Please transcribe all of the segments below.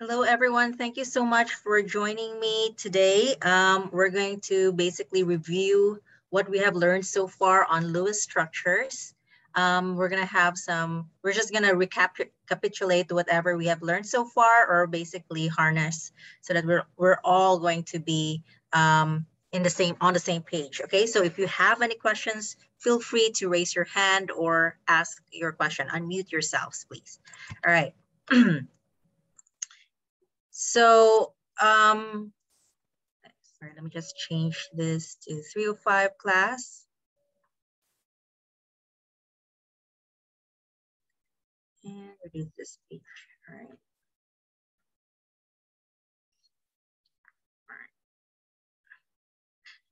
Hello, everyone. Thank you so much for joining me today. We're going to basically review what we have learned so far on Lewis structures. We're just going to recapitulate whatever we have learned so far, or basically harness, so that we're all going to be on the same page. Okay, so if you have any questions, feel free to raise your hand or ask your question. Unmute yourselves, please. All right. So, sorry, let me just change this to 305 class. And reduce this page, all right.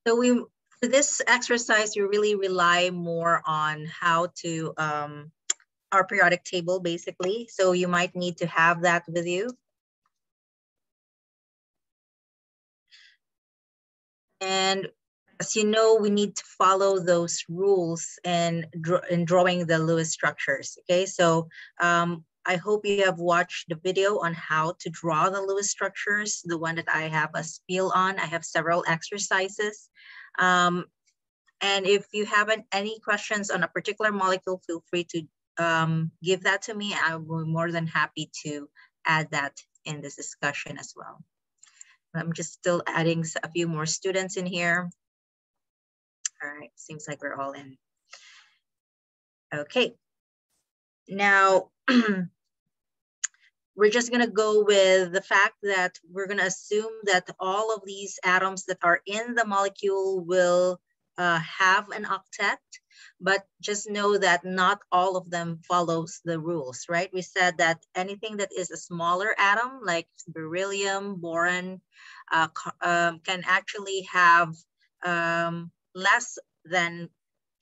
So for this exercise, we really rely more on how to, our periodic table, basically. So you might need to have that with you. And as you know, we need to follow those rules in drawing the Lewis structures. Okay, so I hope you have watched the video on how to draw the Lewis structures, the one that I have a spiel on. I have several exercises. And if you have any questions on a particular molecule, feel free to give that to me. I will be more than happy to add that in this discussion as well. I'm just still adding a few more students in here. All right, seems like we're all in. Okay, now we're just gonna go with the fact that we're gonna assume that all of these atoms that are in the molecule will have an octet, but just know that not all of them follows the rules, right? We said that anything that is a smaller atom, like beryllium, boron, can actually have less than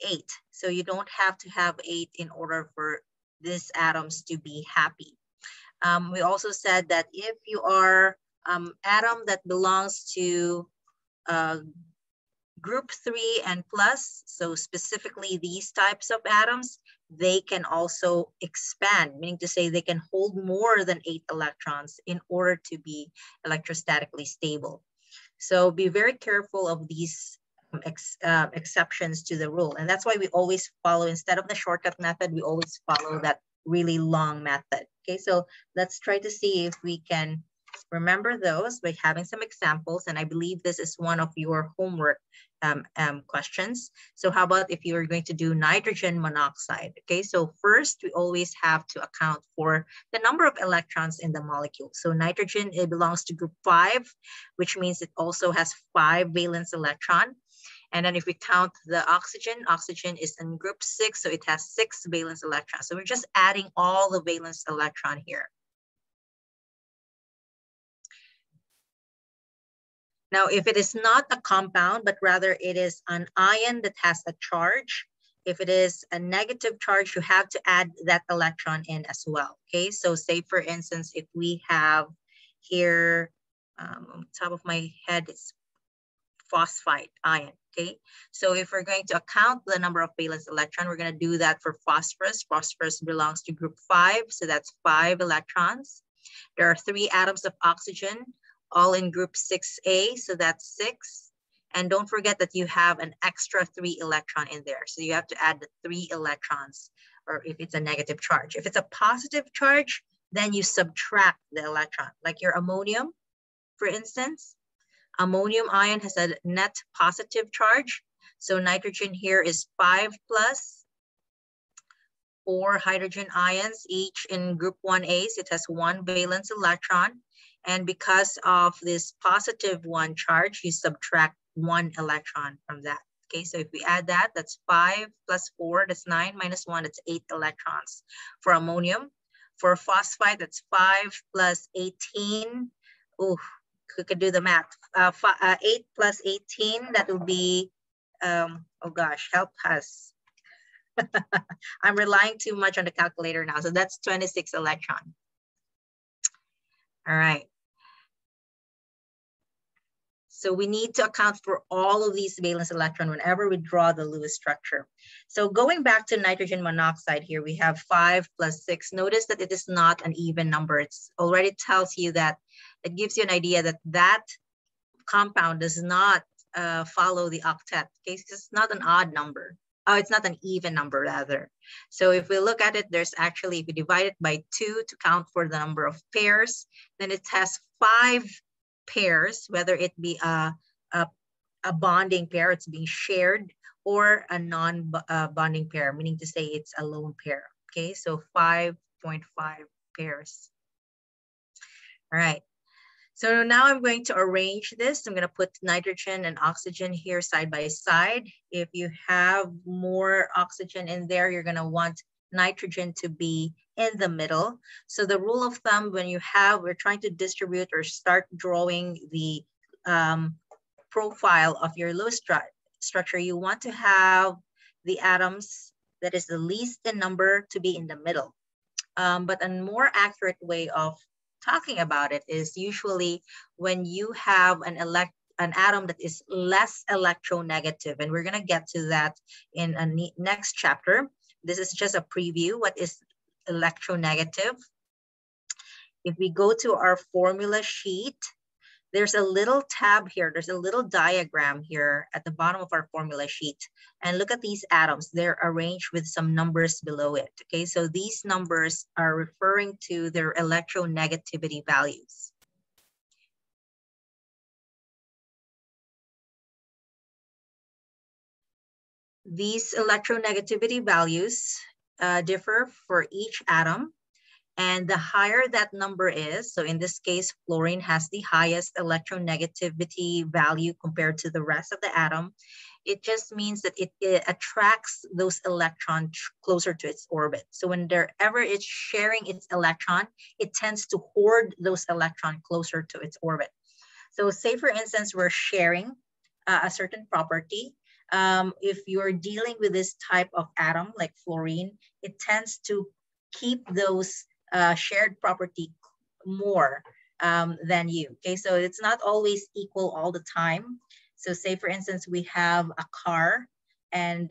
8. So you don't have to have 8 in order for these atoms to be happy. We also said that if you are atom that belongs to group 3 and plus, so specifically these types of atoms, they can also expand, meaning to say they can hold more than 8 electrons in order to be electrostatically stable. So be very careful of these exceptions to the rule. And that's why we always follow, instead of the shortcut method, we always follow that really long method. Okay, so let's try to see if we can remember those by having some examples. And I believe this is one of your homework questions. So how about if you're going to do nitrogen monoxide? Okay, so first we always have to account for the number of electrons in the molecule. So nitrogen, it belongs to group 5, which means it also has 5 valence electron. And then if we count the oxygen, oxygen is in group 6, so it has 6 valence electrons. So we're just adding all the valence electron here. Now, if it is not a compound, but rather it is an ion that has a charge, if it is a negative charge, you have to add that electron in as well. Okay, so say for instance, if we have here, on top of my head, it's phosphide ion. Okay, so if we're going to account the number of valence electron, we're going to do that for phosphorus. Phosphorus belongs to group 5, so that's 5 electrons. There are 3 atoms of oxygen, all in group 6A, so that's 6. And don't forget that you have an extra 3 electron in there. So you have to add the 3 electrons, or if it's a negative charge. If it's a positive charge, then you subtract the electron. Like your ammonium, for instance. Ammonium ion has a net positive charge. So nitrogen here is 5 plus 4 hydrogen ions, each in group 1A. So it has 1 valence electron. And because of this positive 1 charge, you subtract 1 electron from that. Okay, so if we add that, that's 5 plus 4, that's 9, minus 1, that's 8 electrons for ammonium. For phosphide, that's 5 plus 18. Ooh, we could do the math. 8 plus 18, that will be, oh gosh, help us. I'm relying too much on the calculator now. So that's 26 electron. All right. So we need to account for all of these valence electron whenever we draw the Lewis structure. So going back to nitrogen monoxide here, we have 5 plus 6. Notice that it is not an even number. It already tells you that, it gives you an idea that that compound does not follow the octet. Okay, it's not an odd number. It's not an even number rather. So if we look at it, there's actually, if we divide it by 2 to count for the number of pairs, then it has 5 pairs, whether it be a bonding pair, it's being shared, or a non-bonding pair, meaning to say it's a lone pair. Okay, so 5.5 pairs. All right. So now I'm going to arrange this. I'm going to put nitrogen and oxygen here side by side. If you have more oxygen in there, you're going to want nitrogen to be in the middle. So the rule of thumb, when we're trying to distribute or start drawing the profile of your Lewis structure, you want to have the atoms that is the least in number to be in the middle. But a more accurate way of talking about it is usually when you have an atom that is less electronegative, and we're going to get to that in a next chapter. This is just a preview. What is electronegative? If we go to our formula sheet, there's a little tab here. There's a little diagram here at the bottom of our formula sheet. And look at these atoms. They're arranged with some numbers below it. Okay, so these numbers are referring to their electronegativity values. These electronegativity values differ for each atom. And the higher that number is, so in this case, fluorine has the highest electronegativity value compared to the rest of the atom. It just means that it attracts those electrons closer to its orbit. So whenever it's sharing its electron, it tends to hoard those electrons closer to its orbit. So say, for instance, we're sharing a certain property. If you're dealing with this type of atom, like fluorine, it tends to keep those shared property more than you. Okay, so it's not always equal all the time. So say, for instance, we have a car, and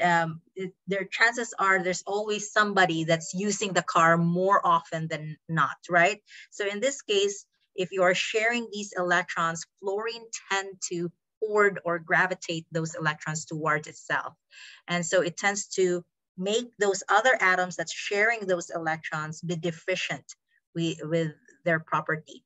their chances are there's always somebody that's using the car more often than not, right? So in this case, if you are sharing these electrons, fluorine tend to hoard or gravitate those electrons towards itself. And so it tends to make those other atoms that's sharing those electrons be deficient with their property.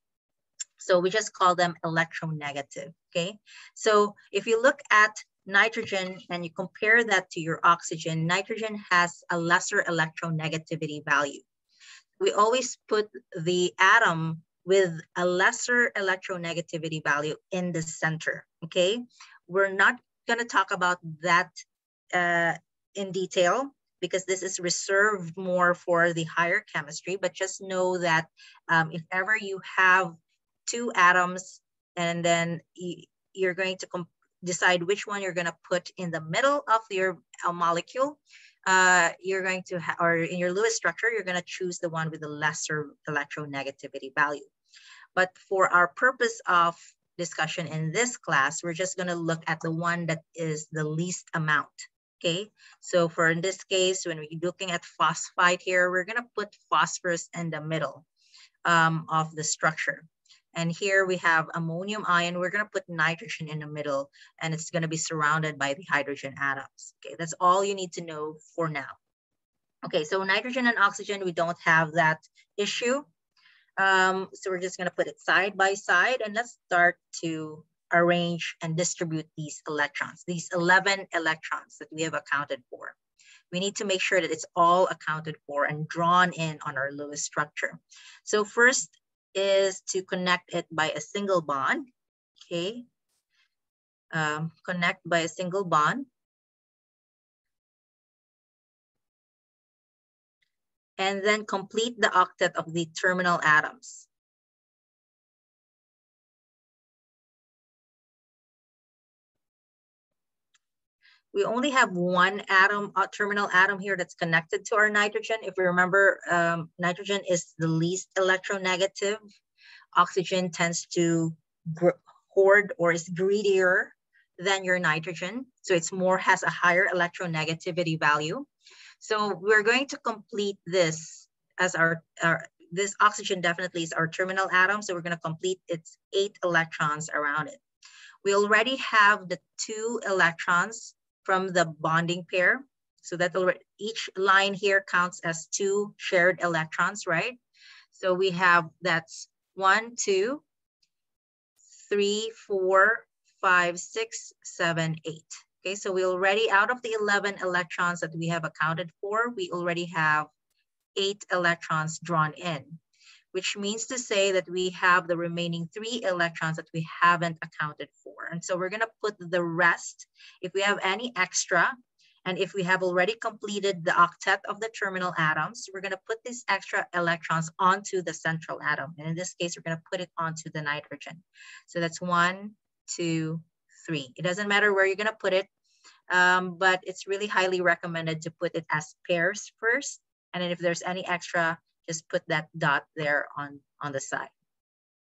So we just call them electronegative, okay? So if you look at nitrogen and you compare that to your oxygen, nitrogen has a lesser electronegativity value. We always put the atom with a lesser electronegativity value in the center, okay? We're not gonna talk about that in detail, because this is reserved more for the higher chemistry, but just know that if ever you have two atoms and then you're going to decide which one you're going to put in the middle of your molecule, you're going to or in your Lewis structure, you're going to choose the one with the lesser electronegativity value. But for our purpose of discussion in this class, we're just going to look at the one that is the least amount. Okay, so for in this case, when we're looking at phosphide here, we're gonna put phosphorus in the middle of the structure. And here we have ammonium ion, we're gonna put nitrogen in the middle, and it's gonna be surrounded by the hydrogen atoms. Okay, that's all you need to know for now. Okay, so nitrogen and oxygen, we don't have that issue. So we're just gonna put it side by side, and let's start to arrange and distribute these electrons, these 11 electrons that we have accounted for. We need to make sure that it's all accounted for and drawn in on our Lewis structure. So first is to connect it by a single bond, okay? Connect by a single bond. And then complete the octet of the terminal atoms. We only have one atom, terminal atom here that's connected to our nitrogen. If we remember, nitrogen is the least electronegative. Oxygen tends to hoard or is greedier than your nitrogen. So it's more, has a higher electronegativity value. So we're going to complete this as this oxygen definitely is our terminal atom. So we're going to complete its 8 electrons around it. We already have the 2 electrons from the bonding pair. So that each line here counts as 2 shared electrons, right? So we have, that's 1, 2, 3, 4, 5, 6, 7, 8. Okay, so we already, out of the 11 electrons that we have accounted for, we already have 8 electrons drawn in, which means to say that we have the remaining 3 electrons that we haven't accounted for. And so we're going to put the rest, if we have any extra, and if we have already completed the octet of the terminal atoms, we're going to put these extra electrons onto the central atom. And in this case, we're going to put it onto the nitrogen. So that's 1, 2, 3. It doesn't matter where you're going to put it, but it's really highly recommended to put it as pairs first. And then if there's any extra, just put that dot there on the side.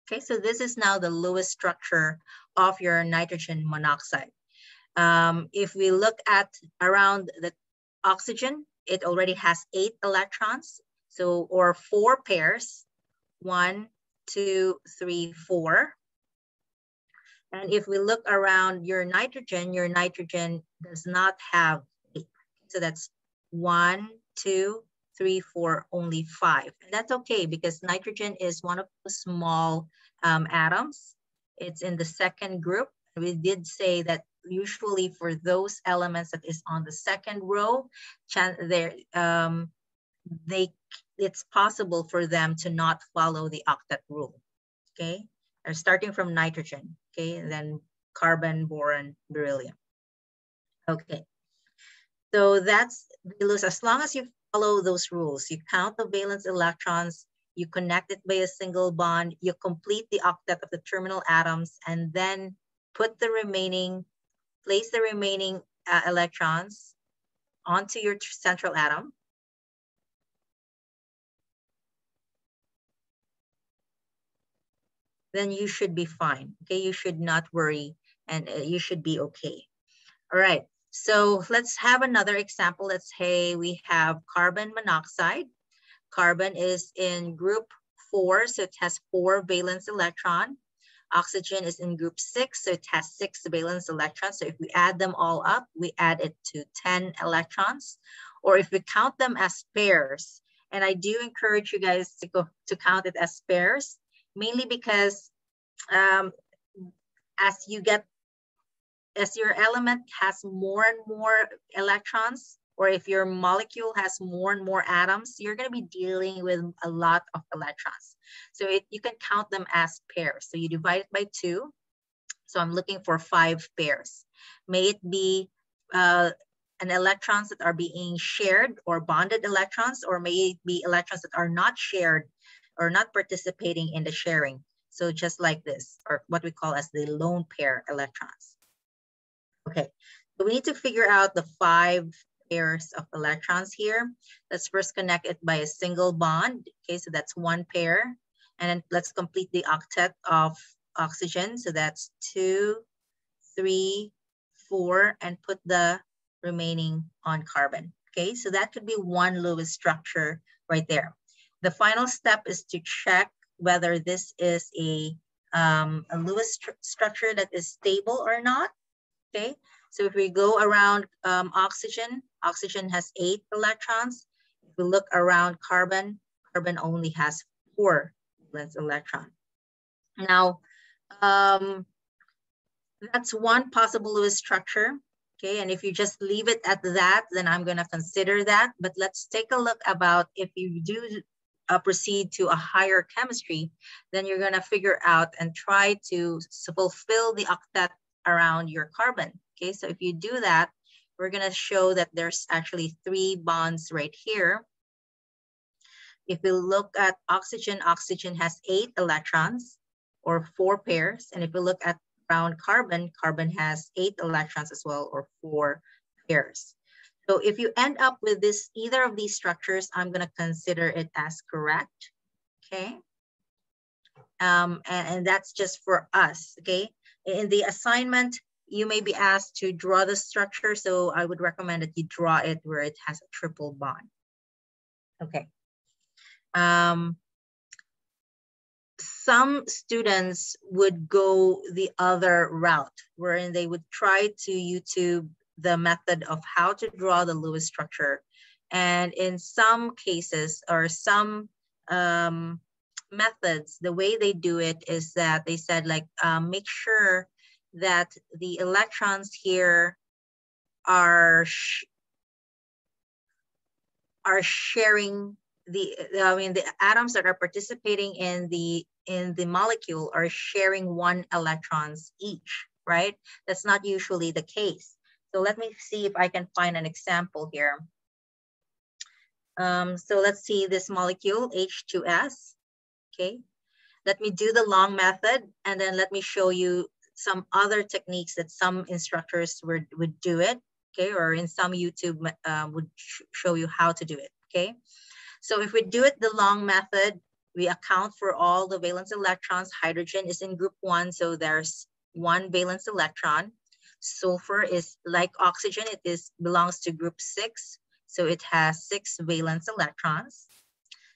Okay, so this is now the Lewis structure of your nitrogen monoxide. If we look at around the oxygen, it already has 8 electrons, so, or 4 pairs, 1, 2, 3, 4. And if we look around your nitrogen does not have 8. So that's 1, 2, 3, 4, only 5. And that's okay because nitrogen is one of the small atoms. It's in the second group. We did say that usually for those elements that is on the second row, it's possible for them to not follow the octet rule. Okay, or starting from nitrogen. Okay, and then carbon, boron, beryllium. Okay, so that's Lewis. As long as you follow those rules, you count the valence electrons, you connect it by a single bond, you complete the octet of the terminal atoms, and then put the remaining, place the remaining electrons onto your central atom. Then you should be fine. Okay, you should not worry and you should be okay. All right, so let's have another example. Let's say we have carbon monoxide. Carbon is in group 4, so it has 4 valence electrons. Oxygen is in group 6, so it has 6 valence electrons. So if we add them all up, we add it to 10 electrons. Or if we count them as pairs, and I do encourage you guys to count it as pairs, mainly because as your element has more and more electrons, or if your molecule has more and more atoms, you're going to be dealing with a lot of electrons. So you can count them as pairs. So you divide it by 2. So I'm looking for 5 pairs. May it be an electrons that are being shared or bonded electrons, or may it be electrons that are not shared or not participating in the sharing. So just like this, or what we call as the lone pair electrons. Okay, so we need to figure out the 5 pairs of electrons here. Let's first connect it by a single bond. Okay, so that's 1 pair. And then let's complete the octet of oxygen. So that's 2, 3, 4, and put the remaining on carbon. Okay, so that could be 1 Lewis structure right there. The final step is to check whether this is a Lewis structure that is stable or not. Okay, so if we go around oxygen has 8 electrons. If we look around carbon only has 4 valence electrons. Now, that's one possible Lewis structure. Okay, and if you just leave it at that, then I'm going to consider that. But let's take a look about if you do proceed to a higher chemistry, then you're going to figure out and try to fulfill the octet around your carbon. Okay, so if you do that, we're going to show that there's actually 3 bonds right here. If we look at oxygen, oxygen has 8 electrons or 4 pairs. And if we look at around carbon, carbon has 8 electrons as well, or 4 pairs. So if you end up with this, either of these structures, I'm going to consider it as correct. Okay. And that's just for us. Okay. In the assignment, you may be asked to draw the structure, so I would recommend that you draw it where it has a triple bond. Okay. Some students would go the other route, wherein they would try to YouTube the method of how to draw the Lewis structure. And in some cases, or some methods, the way they do it is that they said, like, make sure that the electrons here are sharing the atoms that are participating in the molecule are sharing 1 electrons each, right? That's not usually the case. So let me see if I can find an example here. So let's see this molecule, H2S, okay? Let me do the long method, and then let me show you some other techniques that some instructors would do it, okay? Or in some YouTube would show you how to do it, okay? So if we do it the long method, we account for all the valence electrons. Hydrogen is in group 1, so there's 1 valence electron. Sulfur is like oxygen, it belongs to group 6, so it has 6 valence electrons.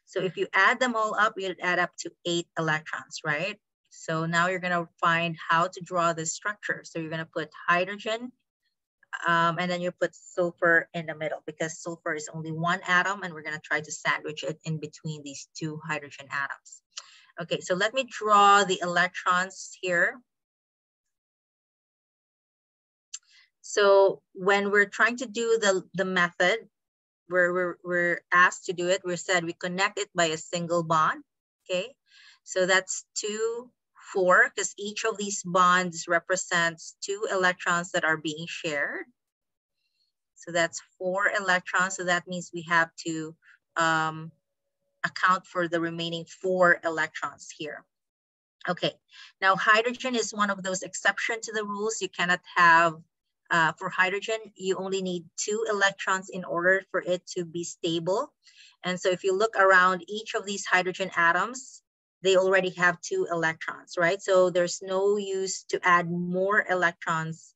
So if you add them all up, you'd add up to 8 electrons, right? So now you're gonna find how to draw this structure. So you're gonna put hydrogen, and then you put sulfur in the middle, because sulfur is only 1 atom, and we're going to try to sandwich it in between these 2 hydrogen atoms. Okay, so let me draw the electrons here. So when we're trying to do the method, where we're asked to do it, we said we connect it by a single bond, okay? So that's 2, 4, because each of these bonds represents 2 electrons that are being shared. So that's 4 electrons. So that means we have to account for the remaining 4 electrons here. Okay, now hydrogen is one of those exceptions to the rules. You cannot have, for hydrogen, you only need 2 electrons in order for it to be stable. And so if you look around each of these hydrogen atoms, they already have 2 electrons, right? So there's no use to add more electrons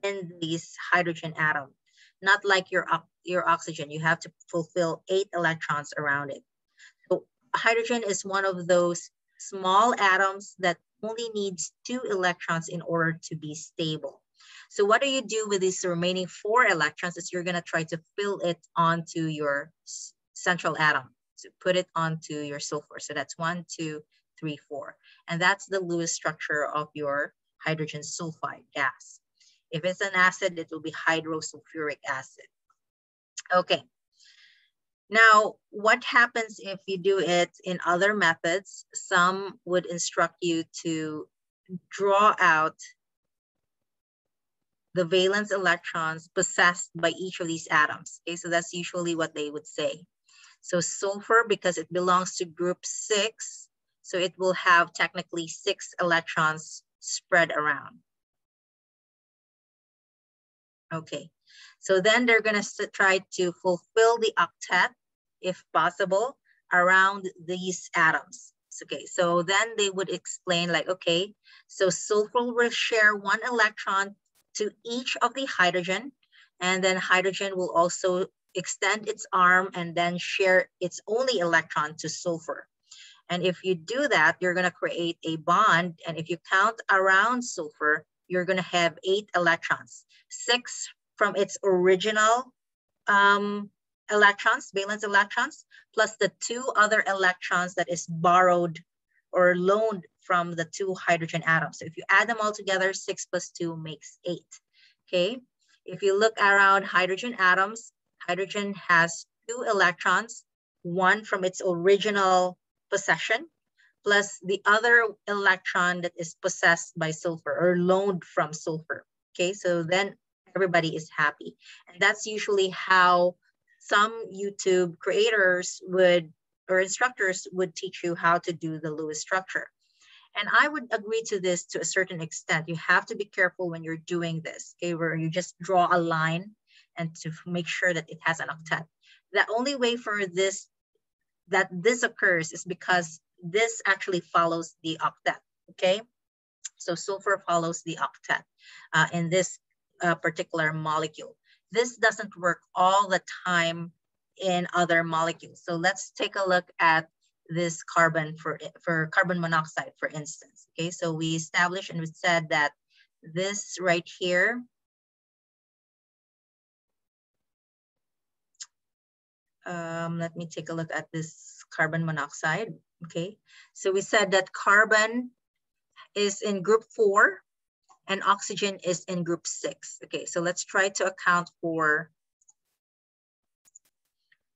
in these hydrogen atoms. Not like your oxygen, you have to fulfill 8 electrons around it. So hydrogen is one of those small atoms that only needs 2 electrons in order to be stable. So what do you do with these remaining 4 electrons is you're gonna try to fill it onto your central atom. So put it onto your sulfur. So that's 1, 2, 3, 4. And that's the Lewis structure of your hydrogen sulfide gas. If it's an acid, it will be hydrosulfuric acid. Okay. Now, what happens if you do it in other methods? Some would instruct you to draw out the valence electrons possessed by each of these atoms. Okay, so that's usually what they would say. So sulfur, because it belongs to group 6, so it will have technically 6 electrons spread around. Okay, so then they're gonna try to fulfill the octet, if possible, around these atoms. Okay, so then they would explain like, okay, so sulfur will share 1 electron to each of the hydrogen, and then hydrogen will also extend its arm and then share its only electron to sulfur. And if you do that, you're gonna create a bond, and if you count around sulfur, you're gonna have 8 electrons, 6 from its original electrons, valence electrons, plus the 2 other electrons that is borrowed or loaned from the 2 hydrogen atoms. So if you add them all together, 6 plus 2 makes 8, okay? If you look around hydrogen atoms, hydrogen has 2 electrons, 1 from its original possession, plus the other electron that is possessed by sulfur or loaned from sulfur, okay? So then everybody is happy. And that's usually how some YouTube creators would, or instructors would teach you how to do the Lewis structure. And I would agree to this to a certain extent. You have to be careful when you're doing this, okay, where you just draw a line and to make sure that it has an octet. The only way for this, that this occurs is because this actually follows the octet, okay? So sulfur follows the octet in this particular molecule. This doesn't work all the time in other molecules. So let's take a look at this carbon for carbon monoxide, for instance. Okay, so we established and we said that this right here, let me take a look at this carbon monoxide. Okay, so we said that carbon is in group 4 and oxygen is in group 6. Okay, so let's try to account for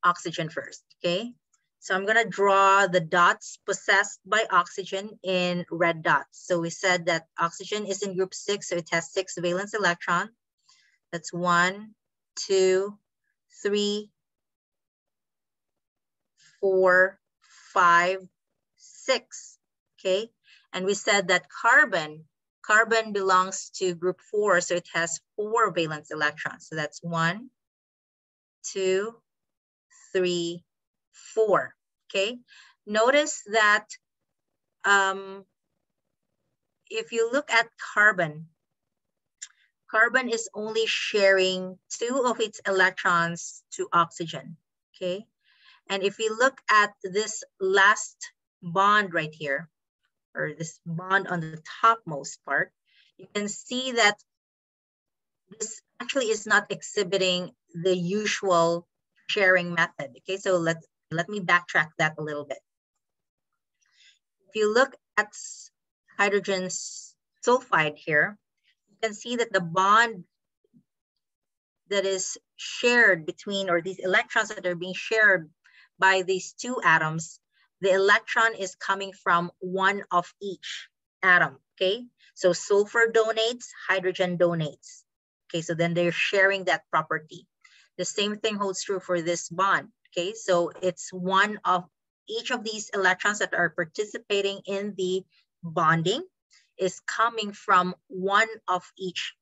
oxygen first. Okay, so I'm gonna draw the dots possessed by oxygen in red dots. So we said that oxygen is in group 6, so it has 6 valence electrons. That's 1, 2, 3, 4, 5, 6. Okay, and we said that carbon belongs to group 4, so it has 4 valence electrons. So that's 1, 2, 3, 4. Okay, notice that if you look at carbon is only sharing 2 of its electrons to oxygen. Okay, and if we look at this last bond right here, or this bond on the topmost part, you can see that this actually is not exhibiting the usual sharing method. Okay, so let me backtrack that a little bit. If you look at hydrogen sulfide here, you can see that the bond that is shared between, or these electrons that are being shared by these 2 atoms, the electron is coming from one of each atom. Okay, so sulfur donates, hydrogen donates. Okay, so then they're sharing that property. The same thing holds true for this bond. Okay, so it's one of each of these electrons that are participating in the bonding is coming from one of each,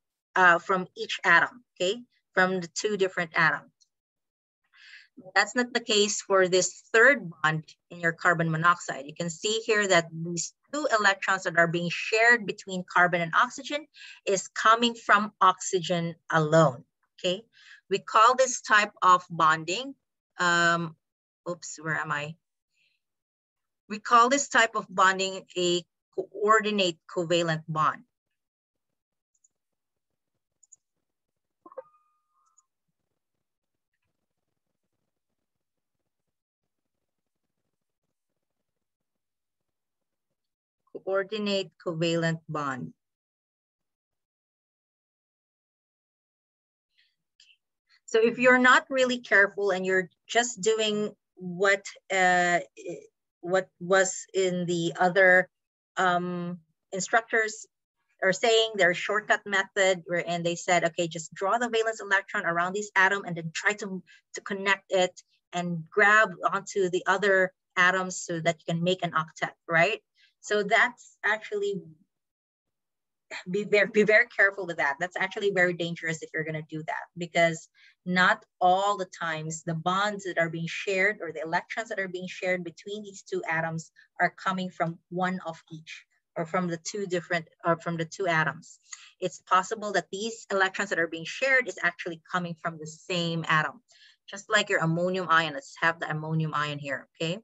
from each atom. Okay, from the 2 different atoms. That's not the case for this third bond in your carbon monoxide. You can see here that these 2 electrons that are being shared between carbon and oxygen is coming from oxygen alone. Okay, we call this type of bonding, oops, where am I? We call this type of bonding a coordinate covalent bond. Coordinate covalent bond. So if you're not really careful and you're just doing what was in the other instructors are saying, their shortcut method, wherein they said, okay, just draw the valence electron around this atom and then try to connect it and grab onto the other atoms so that you can make an octet, right? So that's actually, be very careful with that. That's actually very dangerous if you're going to do that, because not all the times the bonds that are being shared or the electrons that are being shared between these 2 atoms are coming from one of each, or from the 2 different, or from the 2 atoms. It's possible that these electrons that are being shared is actually coming from the same atom, just like your ammonium ion. Let's have the ammonium ion here. Okay,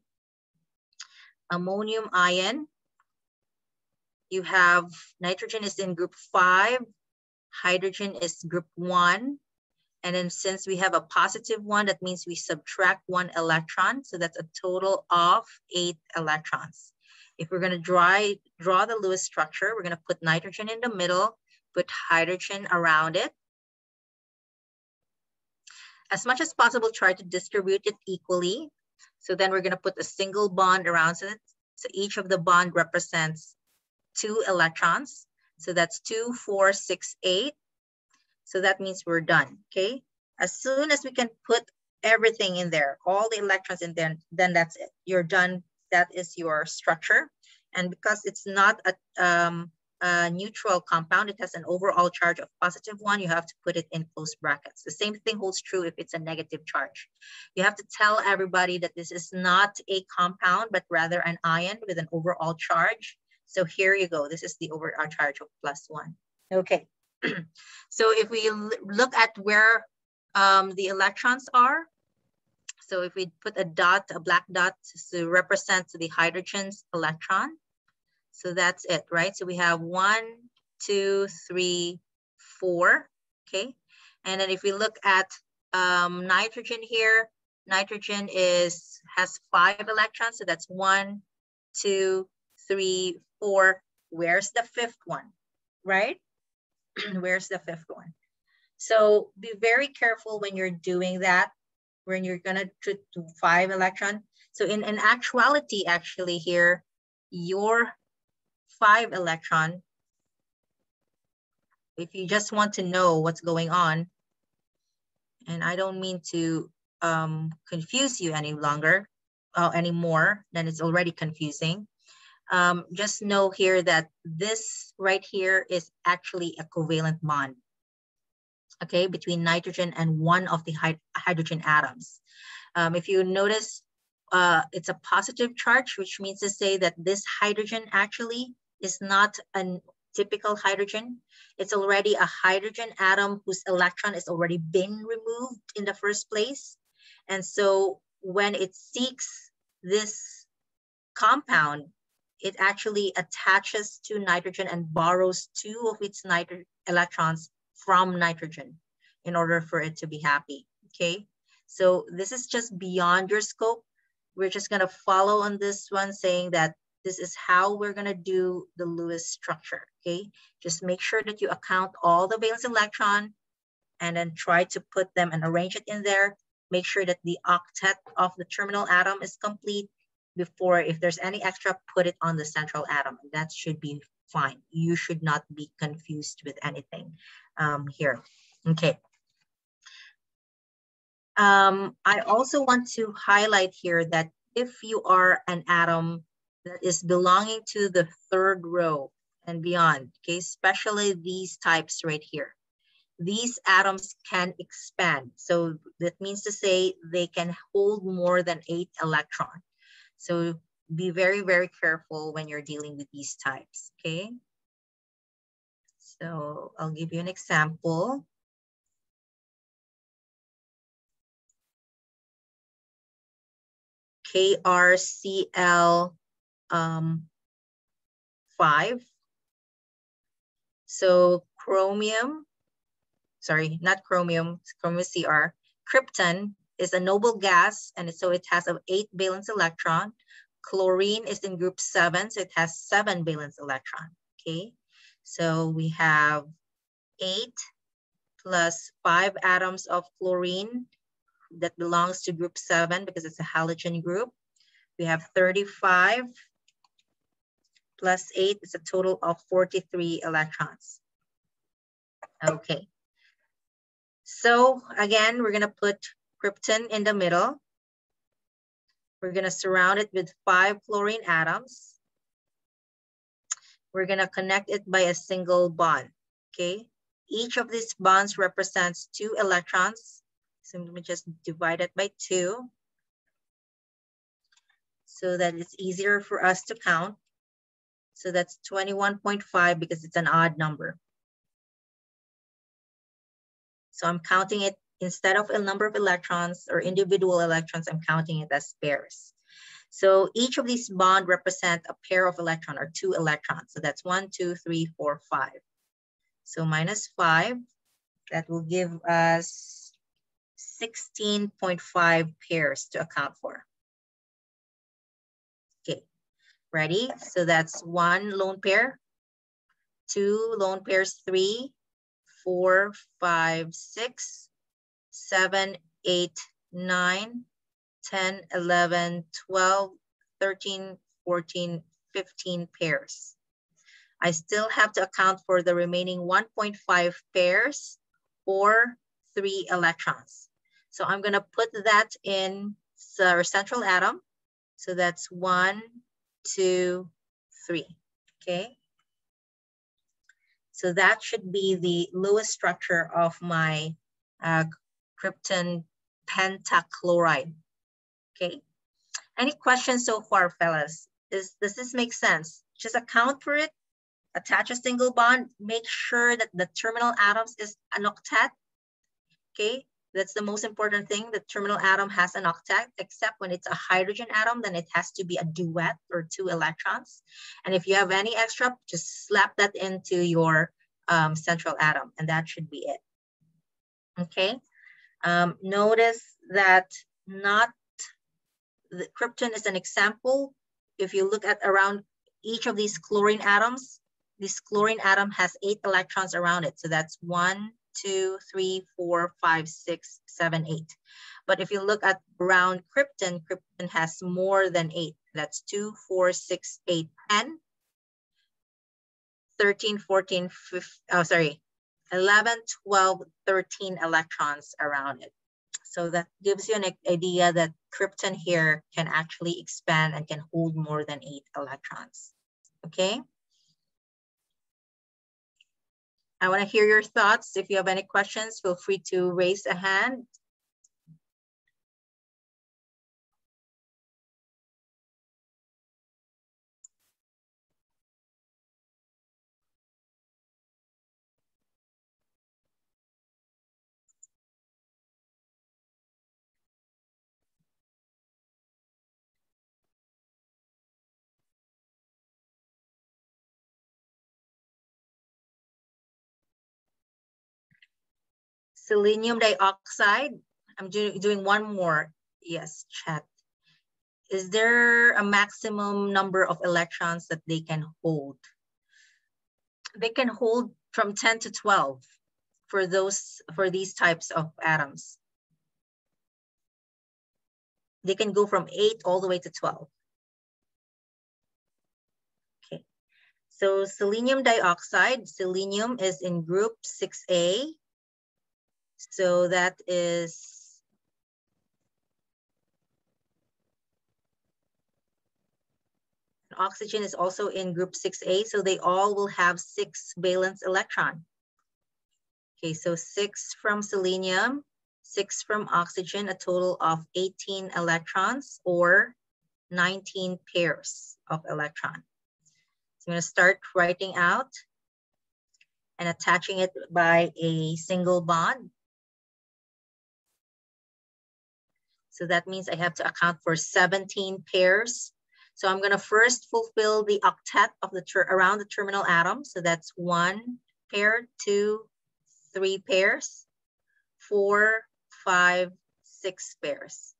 ammonium ion, you have nitrogen is in group 5, hydrogen is group 1. And then since we have a positive 1, that means we subtract 1 electron. So that's a total of 8 electrons. If we're going to draw the Lewis structure, we're going to put nitrogen in the middle, put hydrogen around it. As much as possible, try to distribute it equally. So then we're going to put a single bond around it. So each of the bond represents 2 electrons. So that's 2, 4, 6, 8. So that means we're done. Okay. As soon as we can put everything in there, all the electrons in there, then that's it. You're done. That is your structure. And because it's not a neutral compound, it has an overall charge of +1, you have to put it in close brackets. The same thing holds true if it's a negative charge. You have to tell everybody that this is not a compound, but rather an ion with an overall charge. So here you go. This is the overall charge of +1. Okay. So if we look at where the electrons are, so if we put a dot, a black dot to represent the hydrogen's electron, so that's it, right? So we have 1, 2, 3, 4, okay? And then if we look at nitrogen here, nitrogen has 5 electrons, so that's 1, 2, 3, 4. Where's the 5th one, right? Where's the 5th one? So be very careful when you're doing that, when you're gonna put 5 electron. So in actuality, actually here, your 5 electron, if you just want to know what's going on, and I don't mean to confuse you any longer, anymore, then it's already confusing. Just know here that this right here is actually a covalent bond, okay, between nitrogen and one of the hydrogen atoms. If you notice, it's a positive charge, which means to say that this hydrogen actually is not a typical hydrogen. It's already a hydrogen atom whose electron is already been removed in the first place. And so when it seeks this compound, it actually attaches to nitrogen and borrows 2 of its electrons from nitrogen in order for it to be happy, okay? So this is just beyond your scope. We're just gonna follow on this one, saying that this is how we're gonna do the Lewis structure, okay? Just make sure that you account all the valence electron and then try to put them and arrange it in there. Make sure that the octet of the terminal atom is complete before, if there's any extra, put it on the central atom. That should be fine. You should not be confused with anything here, okay? I also want to highlight here that if you are an atom that is belonging to the 3rd row and beyond, okay, especially these types right here, these atoms can expand. So that means to say they can hold more than 8 electrons. So be very, very careful when you're dealing with these types, okay? So I'll give you an example. KRCl 5. So chromium, sorry, not chromium, chromium Cr. Krypton is a noble gas, and so it has an 8 valence electron. Chlorine is in group 7, so it has 7 valence electron, okay? So we have 8 plus 5 atoms of chlorine that belongs to group 7 because it's a halogen group. We have 35 plus 8 is a total of 43 electrons. Okay. So again, we're gonna put krypton in the middle. We're gonna surround it with 5 fluorine atoms. We're gonna connect it by a single bond, okay? Each of these bonds represents 2 electrons. So let me just divide it by 2 so that it's easier for us to count. So that's 21.5 because it's an odd number. So I'm counting it, instead of a number of electrons or individual electrons, I'm counting it as pairs. So each of these bonds represent a pair of electrons or 2 electrons. So that's 1, 2, 3, 4, 5. So minus 5, that will give us 16.5 pairs to account for. Okay, ready? So that's 1 lone pair, 2 lone pairs, 3, 4, 5, 6, 7, 8, 9, 10, 11, 12, 13, 14, 15 pairs. I still have to account for the remaining 1.5 pairs or 3 electrons. So I'm gonna put that in our central atom. So that's 1, 2, 3, okay? So that should be the Lewis structure of my krypton pentachloride, okay? Any questions so far, fellas? Does this make sense? Just account for it, attach a single bond, make sure that the terminal atoms is an octet, okay? That's the most important thing. The terminal atom has an octet, except when it's a hydrogen atom, then it has to be a duet or 2 electrons. And if you have any extra, just slap that into your central atom, and that should be it. Okay. Notice that not the krypton is an example. If you look at around each of these chlorine atoms, this chlorine atom has 8 electrons around it. So that's 1, 2, 3, 4, 5, 6, 7, 8. But if you look at around krypton, krypton has more than 8. That's 2, 4, 6, 8, 10, 13, 14, 15, 11, 12, 13 electrons around it. So that gives you an idea that krypton here can actually expand and can hold more than 8 electrons. Okay. I want to hear your thoughts. If you have any questions, feel free to raise a hand. Selenium dioxide. I'm doing one more. Yes, chat. Is there a maximum number of electrons that they can hold? They can hold from 10 to 12 for these types of atoms. They can go from 8 all the way to 12. Okay. So selenium dioxide, selenium is in group 6A. So that is oxygen is also in group 6A. So they all will have 6 valence electron. Okay, so 6 from selenium, 6 from oxygen, a total of 18 electrons or 19 pairs of electron. So I'm going to start writing out and attaching it by a single bond. So that means I have to account for 17 pairs. So I'm going to first fulfill the octet of the around the terminal atom. So that's 1 pair, 2, 3 pairs, 4, 5, 6 pairs.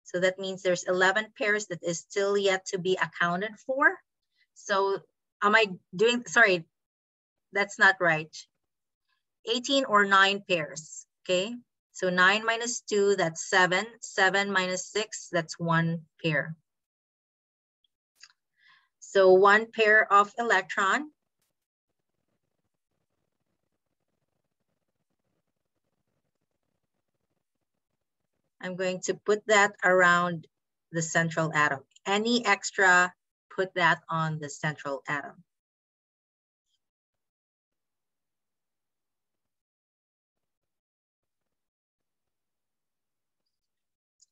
So that means there's 11 pairs that is still yet to be accounted for. So am I doing, sorry, that's not right. 18 or 9 pairs, okay? So 9 minus 2, that's 7. 7 minus 6, that's 1 pair. So 1 pair of electron. I'm going to put that around the central atom. Any extra, put that on the central atom.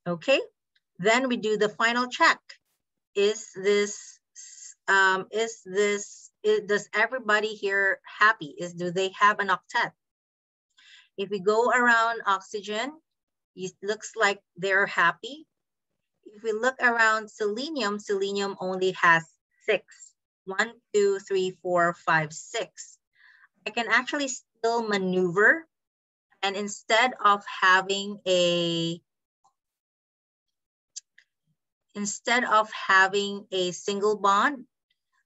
Okay, then we do the final check. Does everybody here happy? Do they have an octet? If we go around oxygen, it looks like they're happy. If we look around selenium, selenium only has 6. 1, 2, 3, 4, 5, 6. I can actually still maneuver, and instead of having a single bond,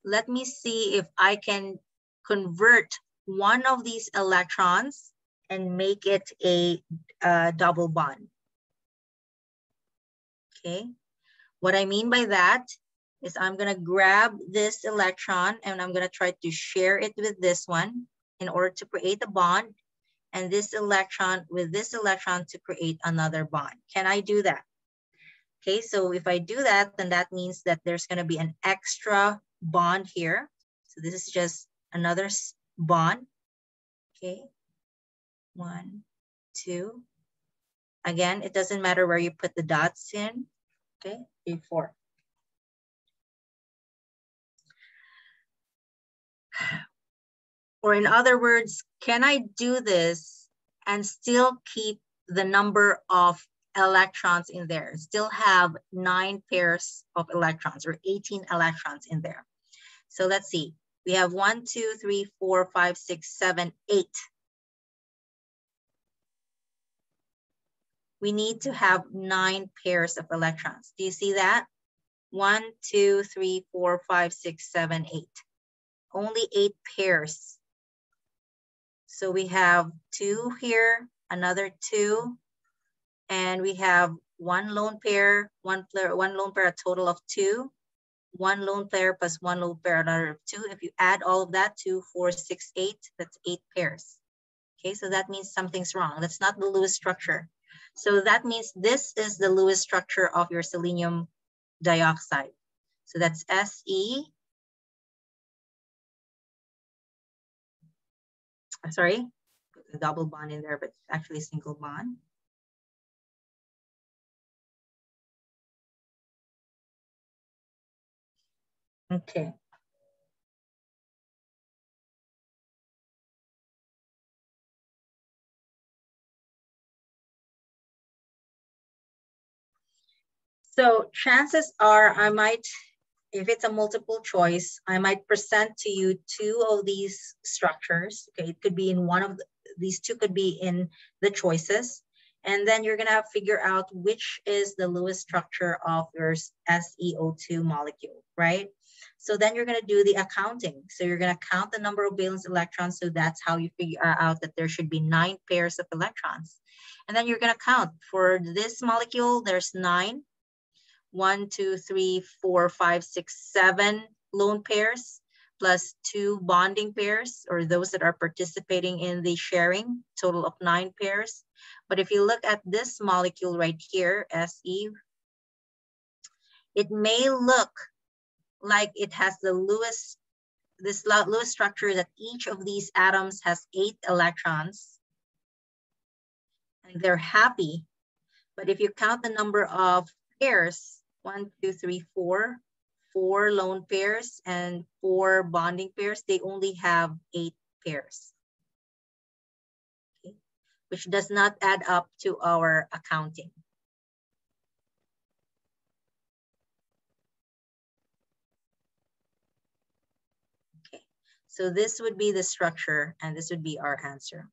let me see if I can convert one of these electrons and make it a double bond. Okay, what I mean by that is I'm gonna grab this electron and I'm gonna try to share it with this one in order to create a bond, and this electron with this electron to create another bond. Can I do that? Okay, so if I do that, then that means that there's gonna be an extra bond here. So this is just another bond. Okay, 1, 2. Again, it doesn't matter where you put the dots in. Okay, 3, 4. Or in other words, can I do this and still keep the number of electrons in there, still have 9 pairs of electrons or 18 electrons in there? So let's see. We have 1, 2, 3, 4, 5, 6, 7, 8. We need to have 9 pairs of electrons. Do you see that? 1, 2, 3, 4, 5, 6, 7, 8. Only 8 pairs. So we have 2 here, another 2, and we have 1 lone pair, one lone pair, a total of 2. 1 lone pair plus 1 lone pair, another 2. If you add all of that, 2, 4, 6, 8, that's 8 pairs. Okay, so that means something's wrong. That's not the Lewis structure. So that means this is the Lewis structure of your selenium dioxide. So that's Se. Sorry, put a double bond in there, but it's actually a single bond. Okay. So chances are I might, if it's a multiple choice, I might present to you 2 of these structures. Okay, it could be in one of these 2 could be in the choices. And then you're gonna have to figure out which is the Lewis structure of your SeO2 molecule, right? So then you're gonna do the accounting. So you're gonna count the number of valence electrons. So that's how you figure out that there should be 9 pairs of electrons. And then you're gonna count for this molecule, there's 9. 1, 2, 3, 4, 5, 6, 7 lone pairs plus 2 bonding pairs, or those that are participating in the sharing, total of 9 pairs. But if you look at this molecule right here, Se, it may look like it has the Lewis structure that each of these atoms has 8 electrons. And they're happy. But if you count the number of pairs, 1, 2, 3, 4 lone pairs and 4 bonding pairs, they only have 8 pairs, okay, which does not add up to our accounting. Okay, so this would be the structure and this would be our answer.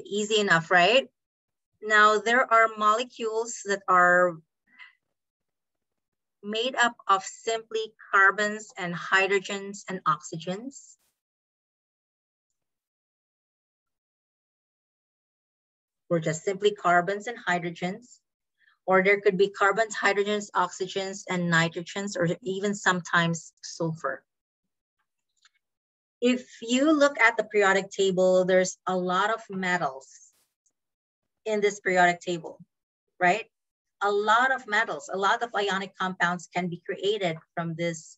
Easy enough, right? Now, there are molecules that are made up of simply carbons and hydrogens and oxygens. Or just simply carbons and hydrogens. Or there could be carbons, hydrogens, oxygens, and nitrogens, or even sometimes sulfur. If you look at the periodic table, there's a lot of metals in this periodic table, right? A lot of metals, a lot of ionic compounds can be created from this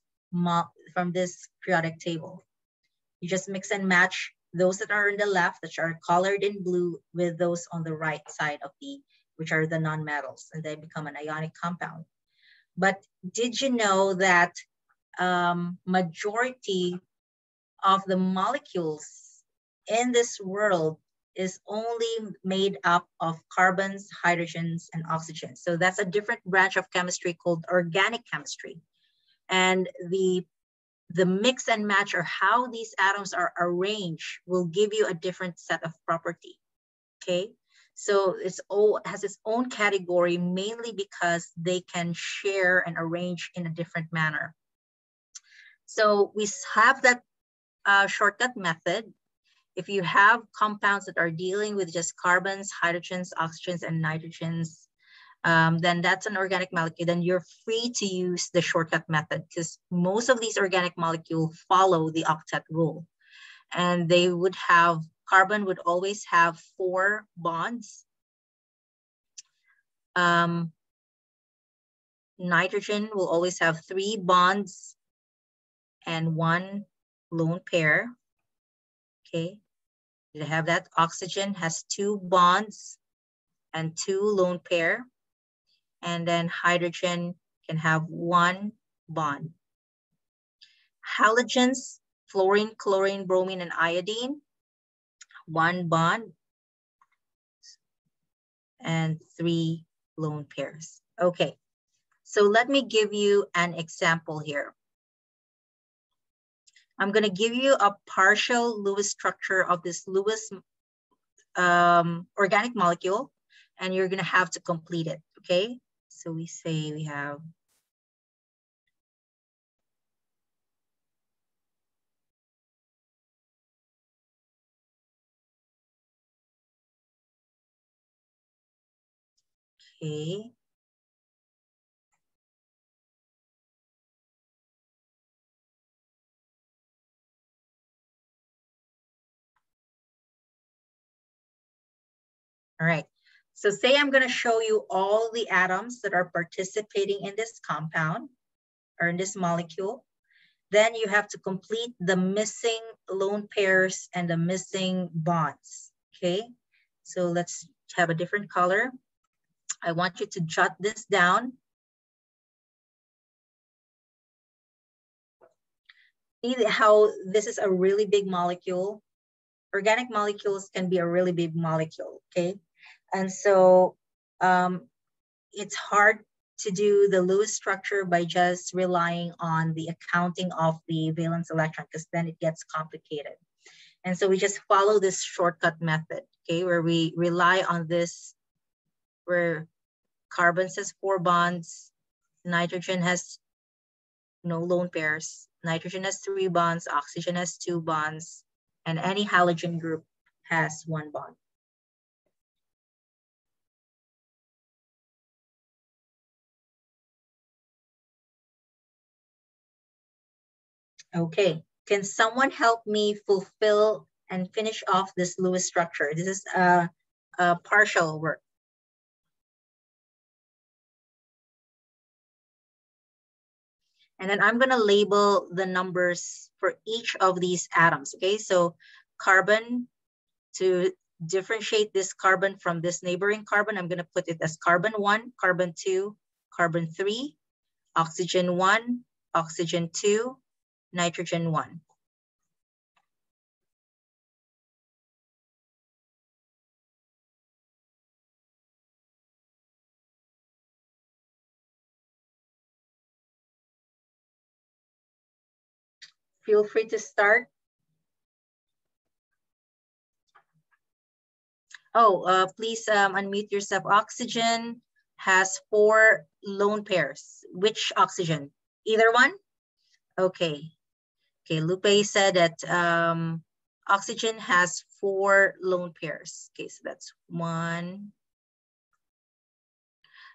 periodic table. You just mix and match those that are on the left, which are colored in blue, with those on the right side of which are the non-metals, and they become an ionic compound. But did you know that majority of the molecules in this world is only made up of carbons, hydrogens, and oxygens? So that's a different branch of chemistry called organic chemistry. And the mix and match, or how these atoms are arranged, will give you a different set of property, okay? So it has its own category, mainly because they can share and arrange in a different manner. So we have that shortcut method. If you have compounds that are dealing with just carbons, hydrogens, oxygens, and nitrogens, then that's an organic molecule. Then you're free to use the shortcut method, because most of these organic molecules follow the octet rule. And they would have, carbon would always have 4 bonds. Nitrogen will always have 3 bonds. and 1 lone pair. Okay, you have that. Oxygen has 2 bonds and 2 lone pair. And then hydrogen can have 1 bond. Halogens, fluorine, chlorine, bromine, and iodine, 1 bond and 3 lone pairs. Okay, so let me give you an example here. I'm going to give you a partial Lewis structure of this Lewis organic molecule, and you're going to have to complete it, okay? So we say we have okay. All right, so say I'm going to show you all the atoms that are participating in this compound or in this molecule. Then you have to complete the missing lone pairs and the missing bonds, okay? So let's have a different color. I want you to jot this down. See how this is a really big molecule. Organic molecules can be a really big molecule, okay? And so it's hard to do the Lewis structure by just relying on the accounting of the valence electron, because then it gets complicated. And so we just follow this shortcut method, okay, where we rely on this, where carbon has 4 bonds, nitrogen has no lone pairs, nitrogen has 3 bonds, oxygen has 2 bonds, and any halogen group has 1 bond. Okay, can someone help me fulfill and finish off this Lewis structure? This is a partial work. And then I'm gonna label the numbers for each of these atoms, okay? So carbon, to differentiate this carbon from this neighboring carbon, I'm gonna put it as carbon 1, carbon 2, carbon 3, oxygen 1, oxygen 2, nitrogen 1. Feel free to start. Oh, please unmute yourself. Oxygen has 4 lone pairs. Which oxygen? Either one? Okay. Okay, Lupe said that oxygen has 4 lone pairs. Okay, so that's 1.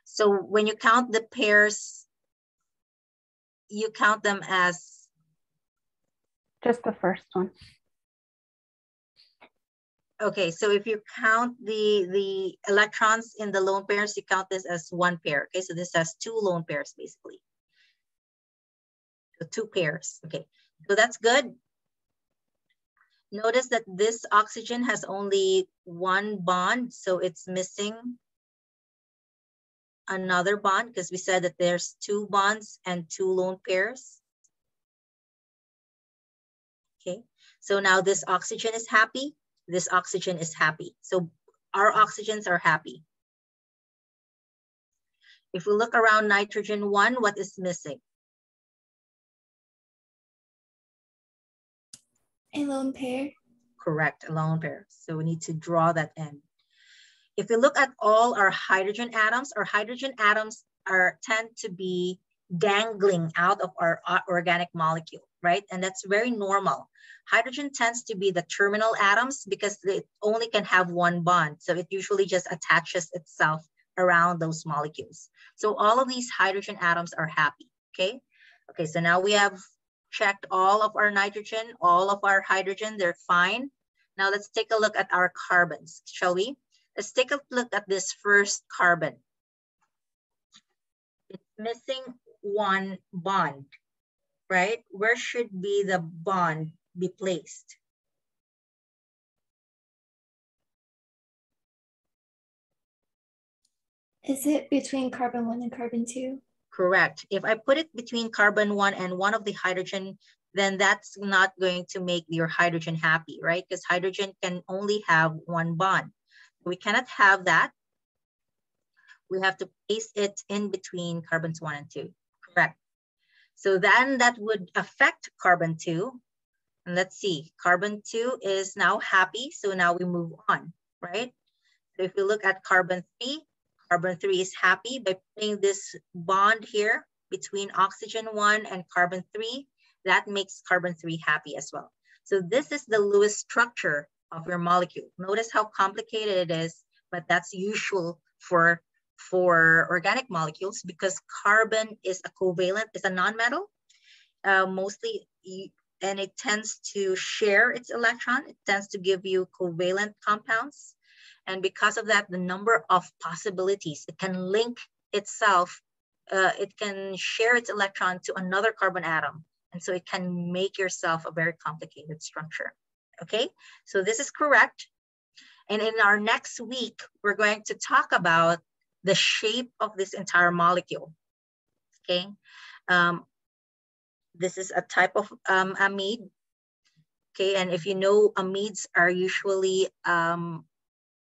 So when you count the pairs, you count them as? Just the first one. Okay, so if you count the electrons in the lone pairs, you count this as 1 pair. Okay, so this has 2 lone pairs basically. So 2 pairs, okay. So that's good. Notice that this oxygen has only 1 bond, so it's missing another bond because we said that there's 2 bonds and 2 lone pairs. Okay, so now this oxygen is happy, this oxygen is happy. So our oxygens are happy. If we look around nitrogen 1, what is missing? A lone pair. Correct, a lone pair. So we need to draw that in. If we look at all our hydrogen atoms tend to be dangling out of our organic molecule, right? And that's very normal. Hydrogen tends to be the terminal atoms because it only can have 1 bond. So it usually just attaches itself around those molecules. So all of these hydrogen atoms are happy, okay? Okay, so now we have checked all of our nitrogen, all of our hydrogen, they're fine. Now let's take a look at our carbons, shall we? Let's take a look at this first carbon. It's missing 1 bond, right? Where should be the bond be placed? Is it between carbon 1 and carbon 2? Correct. If I put it between carbon 1 and one of the hydrogen, then that's not going to make your hydrogen happy, right? Because hydrogen can only have one bond. We cannot have that. We have to place it in between carbons 1 and 2. Correct. So then that would affect carbon 2. And let's see, carbon 2 is now happy. So now we move on, right? So if you look at carbon 3 is happy by putting this bond here between oxygen 1 and carbon 3. That makes carbon 3 happy as well. So this is the Lewis structure of your molecule. Notice how complicated it is, but that's usual for organic molecules because carbon is a covalent, is a nonmetal, mostly, and it tends to share its electron. It tends to give you covalent compounds. And because of that, the number of possibilities, it can link itself, it can share its electron to another carbon atom. And so it can make yourself a very complicated structure. Okay, so this is correct. And in our next week, we're going to talk about the shape of this entire molecule. Okay, this is a type of amide. Okay, and if you know, amides are usually,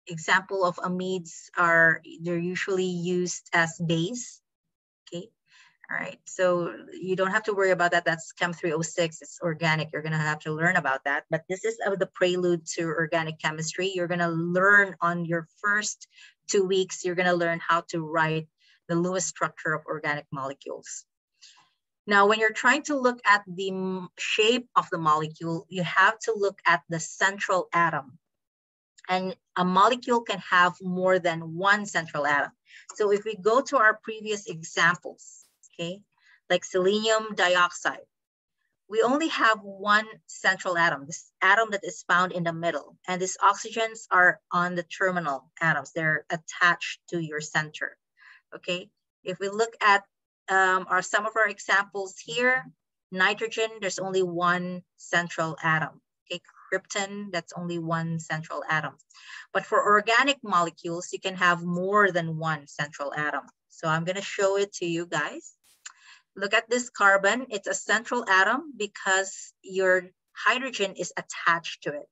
example of amides are, they're usually used as base. Okay, all right, so you don't have to worry about that. That's Chem 306, it's organic. You're gonna have to learn about that. But this is the prelude to organic chemistry. You're gonna learn on your first 2 weeks, you're gonna learn how to write the Lewis structure of organic molecules. Now, when you're trying to look at the shape of the molecule, you have to look at the central atom. And a molecule can have more than one central atom. So if we go to our previous examples, okay, like selenium dioxide, we only have one central atom, this atom that is found in the middle. And these oxygens are on the terminal atoms. They're attached to your center, okay? If we look at some of our examples here, nitrogen, there's only one central atom. Okay, krypton, that's only one central atom. But for organic molecules, you can have more than one central atom. So I'm gonna show it to you guys. Look at this carbon, it's a central atom because your hydrogen is attached to it.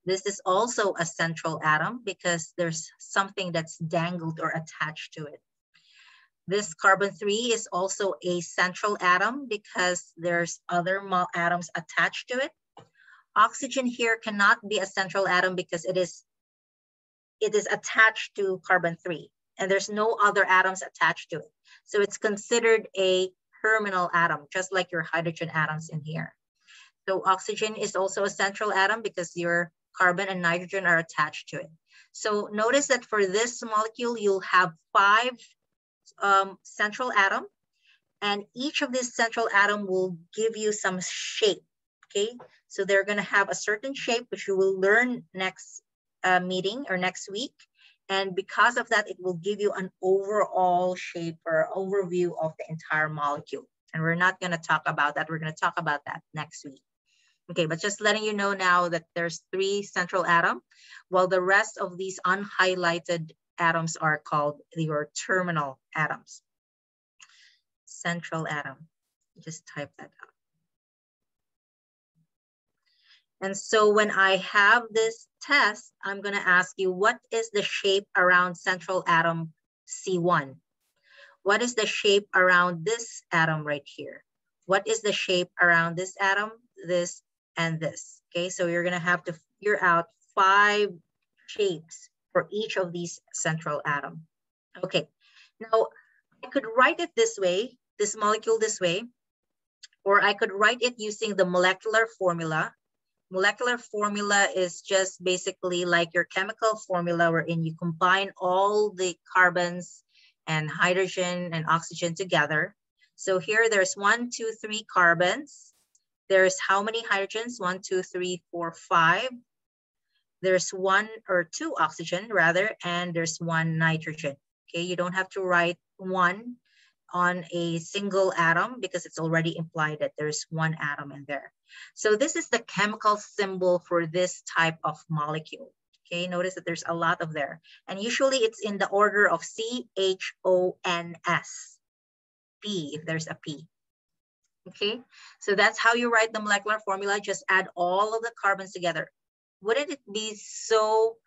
This is also a central atom because there's something that's dangled or attached to it. This carbon 3 is also a central atom because there's other atoms attached to it. Oxygen here cannot be a central atom because it is attached to carbon 3 and there's no other atoms attached to it. So it's considered a terminal atom, just like your hydrogen atoms in here. So oxygen is also a central atom because your carbon and nitrogen are attached to it. So notice that for this molecule, you'll have 5 central atom, and each of these central atom will give you some shape. Okay, so they're going to have a certain shape, which you will learn next meeting or next week. And because of that, it will give you an overall shape or overview of the entire molecule. And we're not going to talk about that. We're going to talk about that next week. Okay, but just letting you know now that there's 3 central atoms, while the rest of these unhighlighted atoms are called your terminal atoms. Central atom, just type that out. And so when I have this test, I'm gonna ask you, what is the shape around central atom C1? What is the shape around this atom right here? What is the shape around this atom, this, and this? Okay, so you're gonna have to figure out 5 shapes for each of these central atoms. Okay, now I could write it this way, this molecule this way, or I could write it using the molecular formula. Molecular formula is just basically like your chemical formula wherein you combine all the carbons and hydrogen and oxygen together. So here there's 1, 2, 3 carbons. There's how many hydrogens? 1, 2, 3, 4, 5. There's 1 or 2 oxygen rather, and there's 1 nitrogen. Okay, you don't have to write 1. on a single atom because it's already implied that there's one atom in there. So this is the chemical symbol for this type of molecule. Okay, notice that there's a lot of there. And usually it's in the order of CHONS, P, if there's a P. Okay, so that's how you write the molecular formula. Just add all of the carbons together. Wouldn't it be so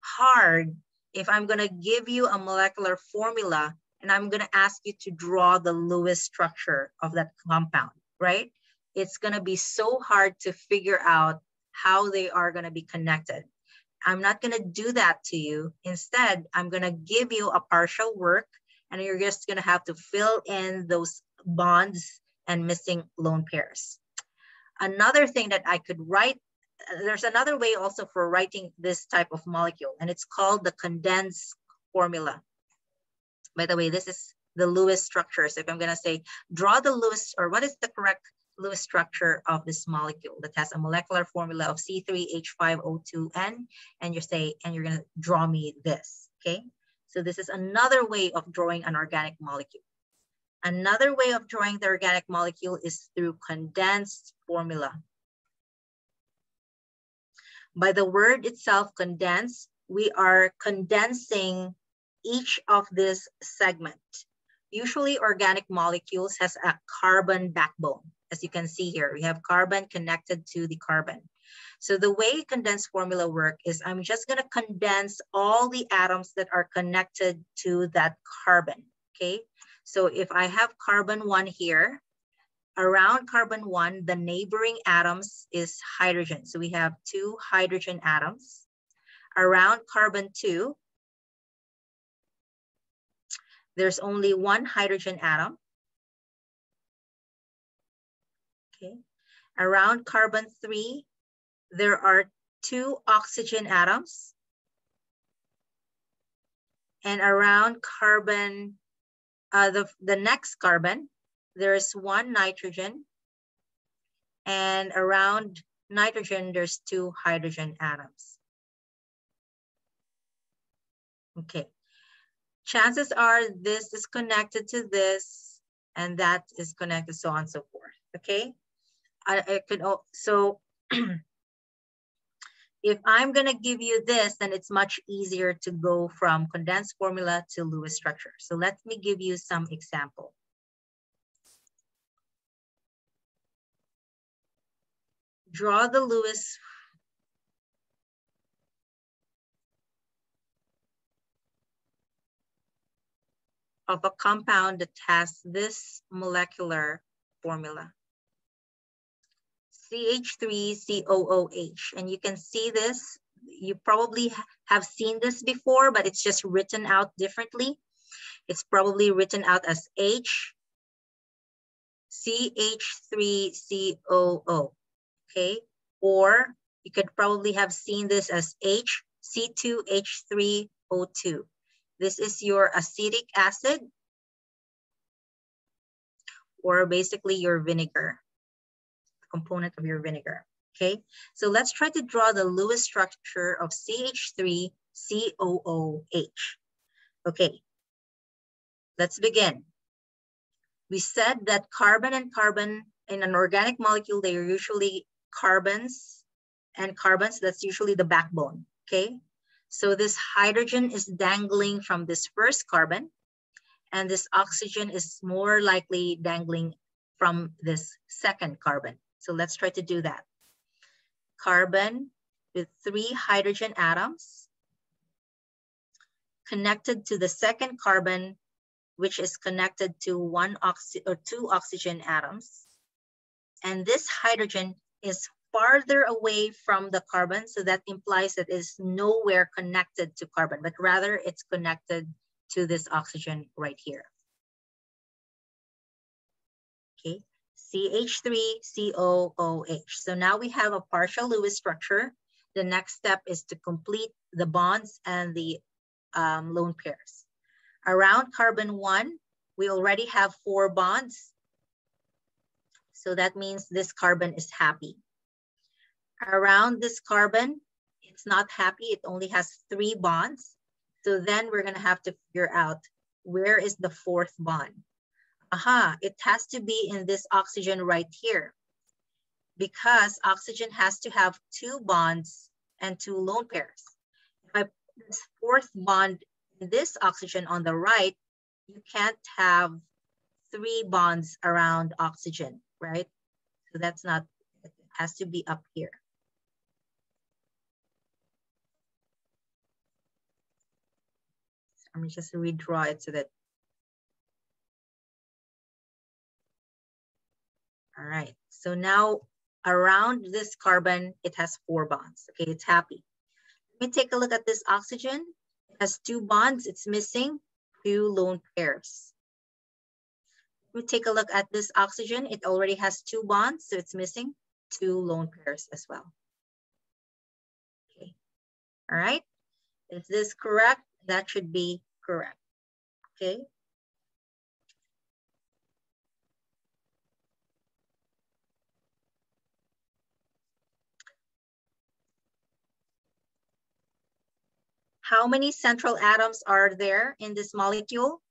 hard if I'm gonna give you a molecular formula and I'm gonna ask you to draw the Lewis structure of that compound, right? It's gonna be so hard to figure out how they are gonna be connected. I'm not gonna do that to you. Instead, I'm gonna give you a partial work and you're just gonna have to fill in those bonds and missing lone pairs. Another thing that I could write, there's another way also for writing this type of molecule, and it's called the condensed formula. By the way, this is the Lewis structure. So if I'm gonna say, draw the Lewis, or what is the correct Lewis structure of this molecule that has a molecular formula of C3H5O2N, and you're gonna draw me this, okay? So this is another way of drawing an organic molecule. Another way of drawing the organic molecule is through condensed formula. By the word itself, condense, we are condensing each of this segment. Usually organic molecules has a carbon backbone. As you can see here, we have carbon connected to the carbon. So the way condensed formula work is I'm just gonna condense all the atoms that are connected to that carbon, okay? So if I have carbon 1 here, around carbon 1, the neighboring atoms is hydrogen. So we have 2 hydrogen atoms. Around carbon 2, there's only 1 hydrogen atom. Okay. Around carbon 3, there are 2 oxygen atoms. And around carbon, the next carbon, there's 1 nitrogen. And around nitrogen, there's 2 hydrogen atoms. Okay. Chances are this is connected to this, and that is connected, so on and so forth. Okay. I could so if I'm gonna give you this, then it's much easier to go from condensed formula to Lewis structure. So let me give you some example. Draw the Lewis of a compound that has this molecular formula. CH3COOH, and you can see this. You probably have seen this before, but it's just written out differently. It's probably written out as HCH3COO, okay? Or you could probably have seen this as HC2H3O2. This is your acetic acid, or basically your vinegar, component of your vinegar, okay? So let's try to draw the Lewis structure of CH3COOH. Okay, let's begin. We said that carbon and carbon in an organic molecule, they are usually carbons and carbons, that's usually the backbone, okay? So this hydrogen is dangling from this first carbon, and this oxygen is more likely dangling from this second carbon. So let's try to do that. Carbon with 3 hydrogen atoms connected to the second carbon, which is connected to 2 oxygen atoms. And this hydrogen is farther away from the carbon, so that implies that it's nowhere connected to carbon, but rather it's connected to this oxygen right here. Okay, CH3COOH. So now we have a partial Lewis structure. The next step is to complete the bonds and the lone pairs. Around carbon 1, we already have 4 bonds. So that means this carbon is happy. Around this carbon, it's not happy, it only has 3 bonds. So then we're gonna have to figure out where is the 4th bond. Aha, it has to be in this oxygen right here, because oxygen has to have 2 bonds and 2 lone pairs. If I put this 4th bond in this oxygen on the right, you can't have 3 bonds around oxygen, right? So that's not, it has to be up here. So I'm just redraw it so that. All right, so now around this carbon, it has 4 bonds. Okay, it's happy. Let me take a look at this oxygen. It has 2 bonds, it's missing 2 lone pairs. Let me take a look at this oxygen. It already has 2 bonds, so it's missing 2 lone pairs as well. Okay, all right. Is this correct? That should be correct, okay? How many central atoms are there in this molecule?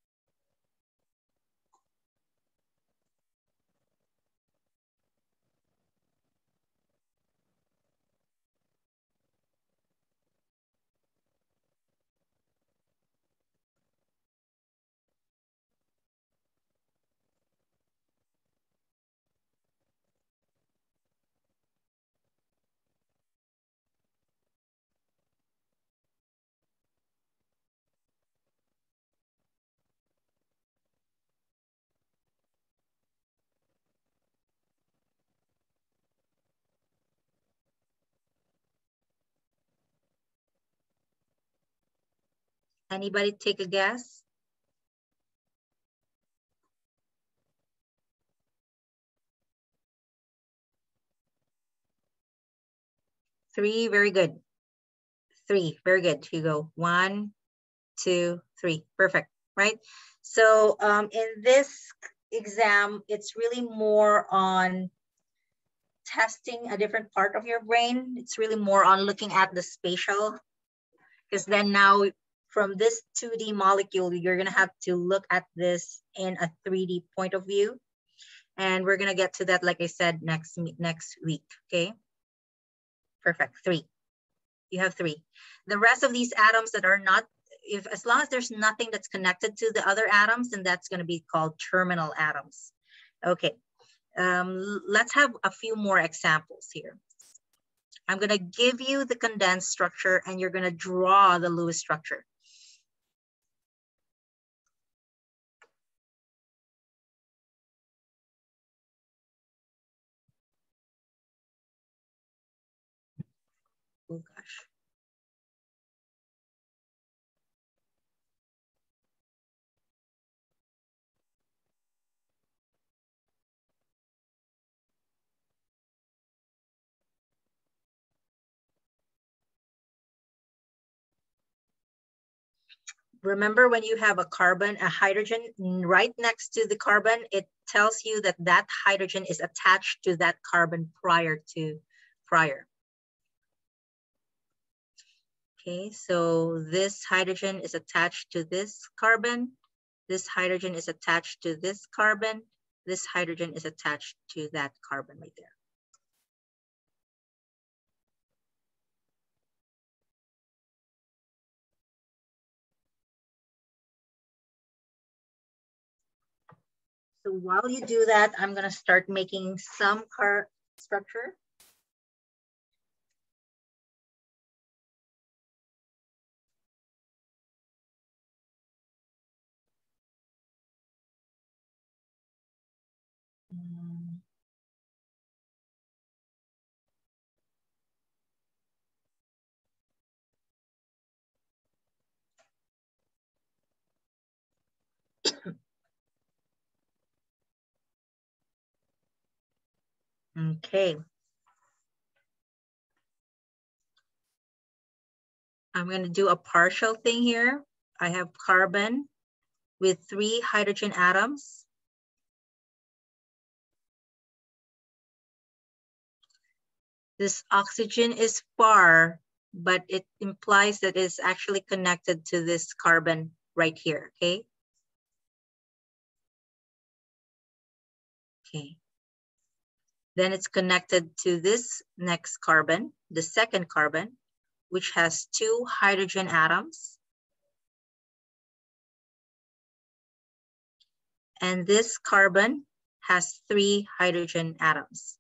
Anybody take a guess? Three, very good. 3, very good, Hugo. 1, 2, 3, perfect, right? So in this exam, it's really more on testing a different part of your brain. It's really more on looking at the spatial, because then now from this 2D molecule, you're gonna have to look at this in a 3D point of view. And we're gonna get to that, like I said, next week, okay? Perfect, 3. You have 3. The rest of these atoms that are not, as long as there's nothing that's connected to the other atoms, then that's gonna be called terminal atoms. Okay, let's have a few more examples here. I'm gonna give you the condensed structure and you're gonna draw the Lewis structure. Oh gosh. Remember when you have a carbon, a hydrogen right next to the carbon, it tells you that that hydrogen is attached to that carbon prior. Okay, so this hydrogen is attached to this carbon. This hydrogen is attached to this carbon. This hydrogen is attached to that carbon right there. So while you do that, I'm gonna start making some car structure. Okay. I'm going to do a partial thing here. I have carbon with 3 hydrogen atoms. This oxygen is far, but it implies that it's actually connected to this carbon right here, okay? Okay. Then it's connected to this next carbon, the second carbon, which has 2 hydrogen atoms. And this carbon has 3 hydrogen atoms.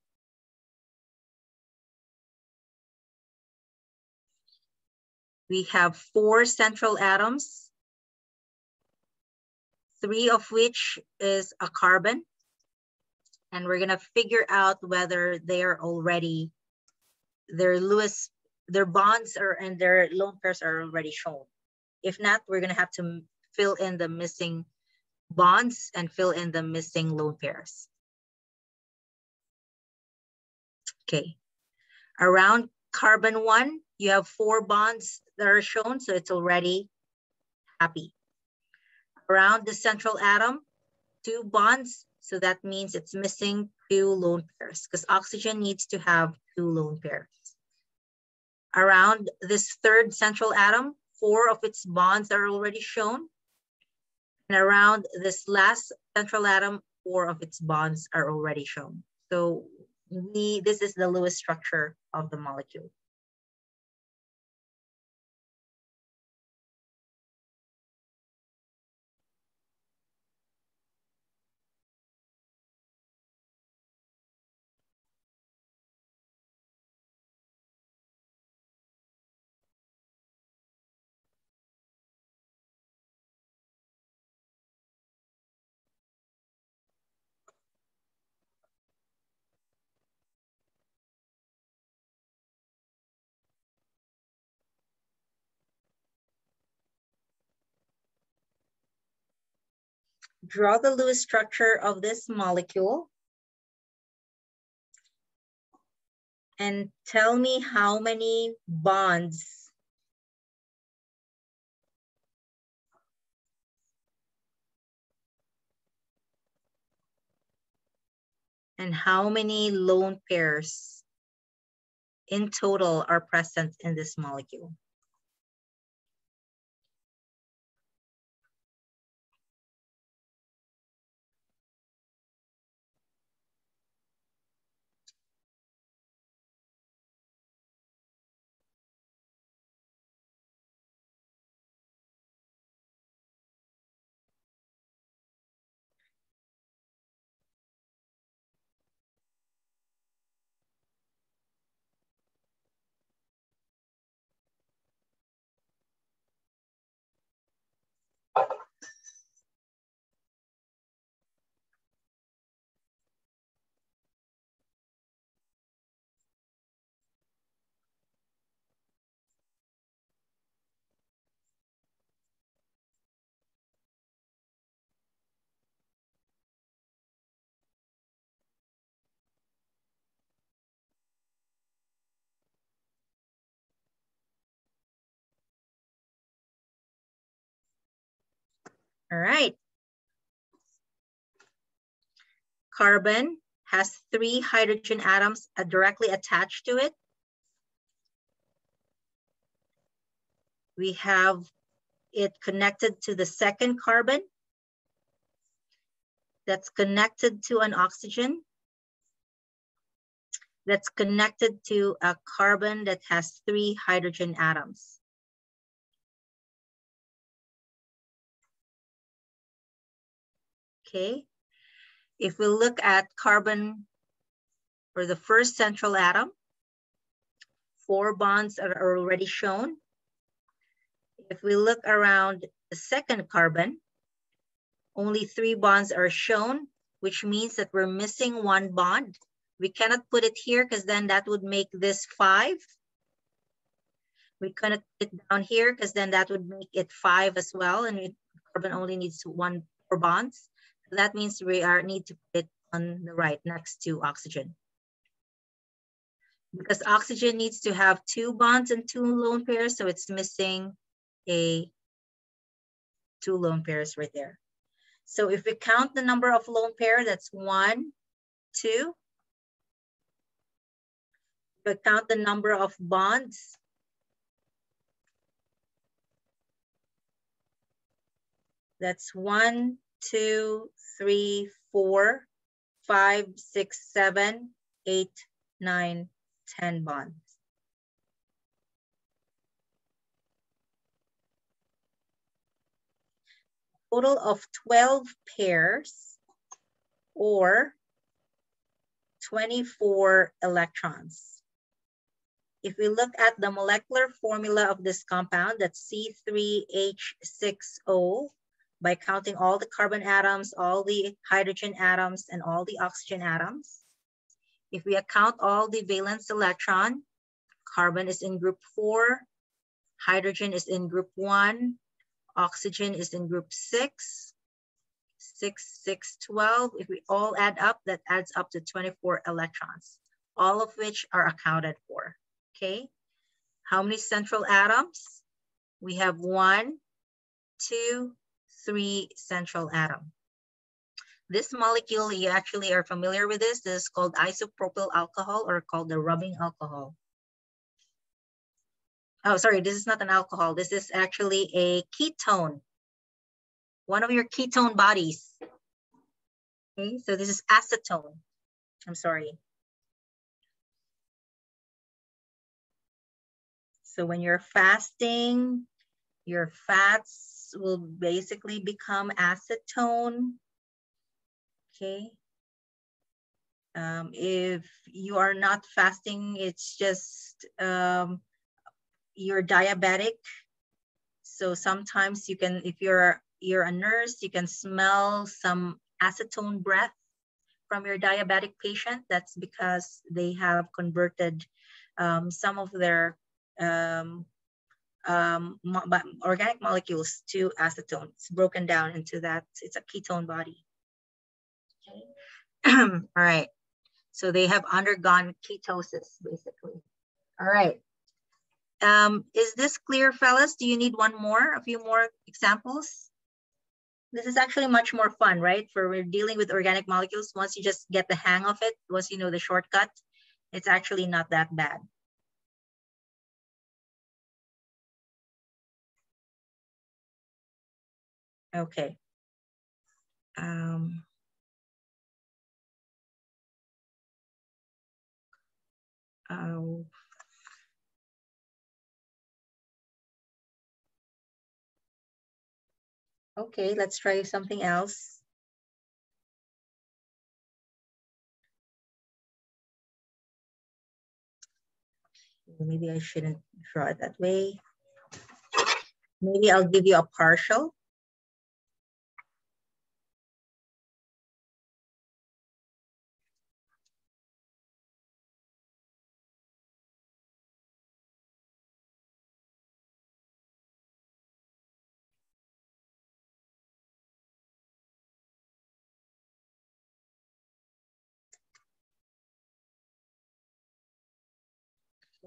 We have 4 central atoms, 3 of which is a carbon. And we're gonna figure out whether they're already, their bonds and their lone pairs are already shown. If not, we're gonna have to fill in the missing bonds and fill in the missing lone pairs. Okay, around carbon 1, you have 4 bonds that are shown, so it's already happy. Around the central atom, 2 bonds, so that means it's missing 2 lone pairs because oxygen needs to have 2 lone pairs. Around this third central atom, 4 of its bonds are already shown. And around this last central atom, 4 of its bonds are already shown. So this is the Lewis structure of the molecule. Draw the Lewis structure of this molecule and tell me how many bonds and how many lone pairs in total are present in this molecule. All right. Carbon has 3 hydrogen atoms directly attached to it. We have it connected to the second carbon that's connected to an oxygen that's connected to a carbon that has 3 hydrogen atoms. Okay, if we look at carbon for the first central atom, 4 bonds are already shown. If we look around the second carbon, only 3 bonds are shown, which means that we're missing 1 bond. We cannot put it here because then that would make this 5. We cannot put it down here because then that would make it 5 as well. And carbon only needs 4 bonds. So that means we need to put it on the right next to oxygen. Because oxygen needs to have 2 bonds and 2 lone pairs, so it's missing 2 lone pairs right there. So if we count the number of lone pair, that's 1, 2. If we count the number of bonds, that's 1, 2, 3, 4. 5, 6, 7, 8, 9, 10 bonds. Total of 12 pairs or 24 electrons. If we look at the molecular formula of this compound, that's C3H6O, by counting all the carbon atoms, all the hydrogen atoms, and all the oxygen atoms. If we account all the valence electron, carbon is in group 4, hydrogen is in group 1, oxygen is in group 6, 6, 6, 12. If we all add up, that adds up to 24 electrons, all of which are accounted for. Okay, how many central atoms? We have 1, 2, 3 central atoms. This molecule, you actually are familiar with this. This is called isopropyl alcohol, or called the rubbing alcohol. Oh, sorry, this is not an alcohol. This is actually a ketone, one of your ketone bodies. Okay, so this is acetone. I'm sorry. So when you're fasting, your fats will basically become acetone. Okay. If you are not fasting, it's just you're diabetic. So sometimes you can, if you're a nurse, you can smell some acetone breath from your diabetic patient. That's because they have converted some of their organic molecules to acetone. It's broken down into that. It's a ketone body. Okay. All right. So they have undergone ketosis, basically. All right. Is this clear, fellas? Do you need a few more examples? This is actually much more fun, right? For we're dealing with organic molecules. Once you just get the hang of it, once you know the shortcut, it's actually not that bad. Okay. Okay, let's try something else. Maybe I shouldn't draw it that way. Maybe I'll give you a partial.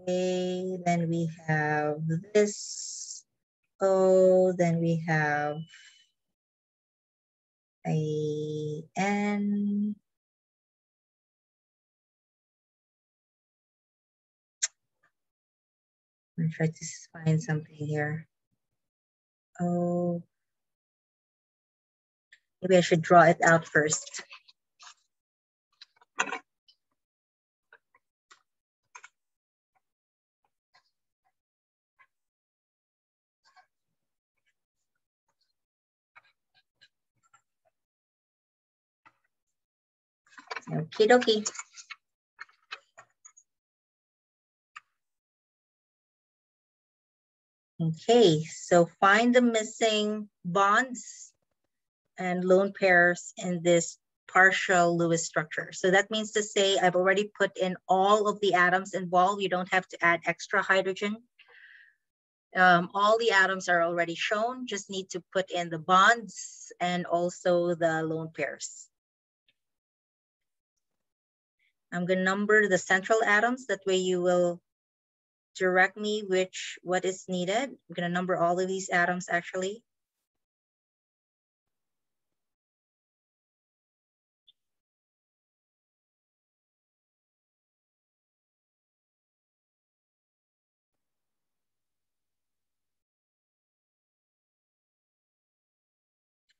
Okay, then we have this. Oh, then we have a N. I'm gonna try to find something here. Oh, maybe I should draw it out first. Okie dokie. Okay, so find the missing bonds and lone pairs in this partial Lewis structure. So that means to say I've already put in all of the atoms involved. You don't have to add extra hydrogen. All the atoms are already shown, just need to put in the bonds and also the lone pairs. I'm gonna number the central atoms, that way you will direct me what is needed. I'm gonna number all of these atoms actually.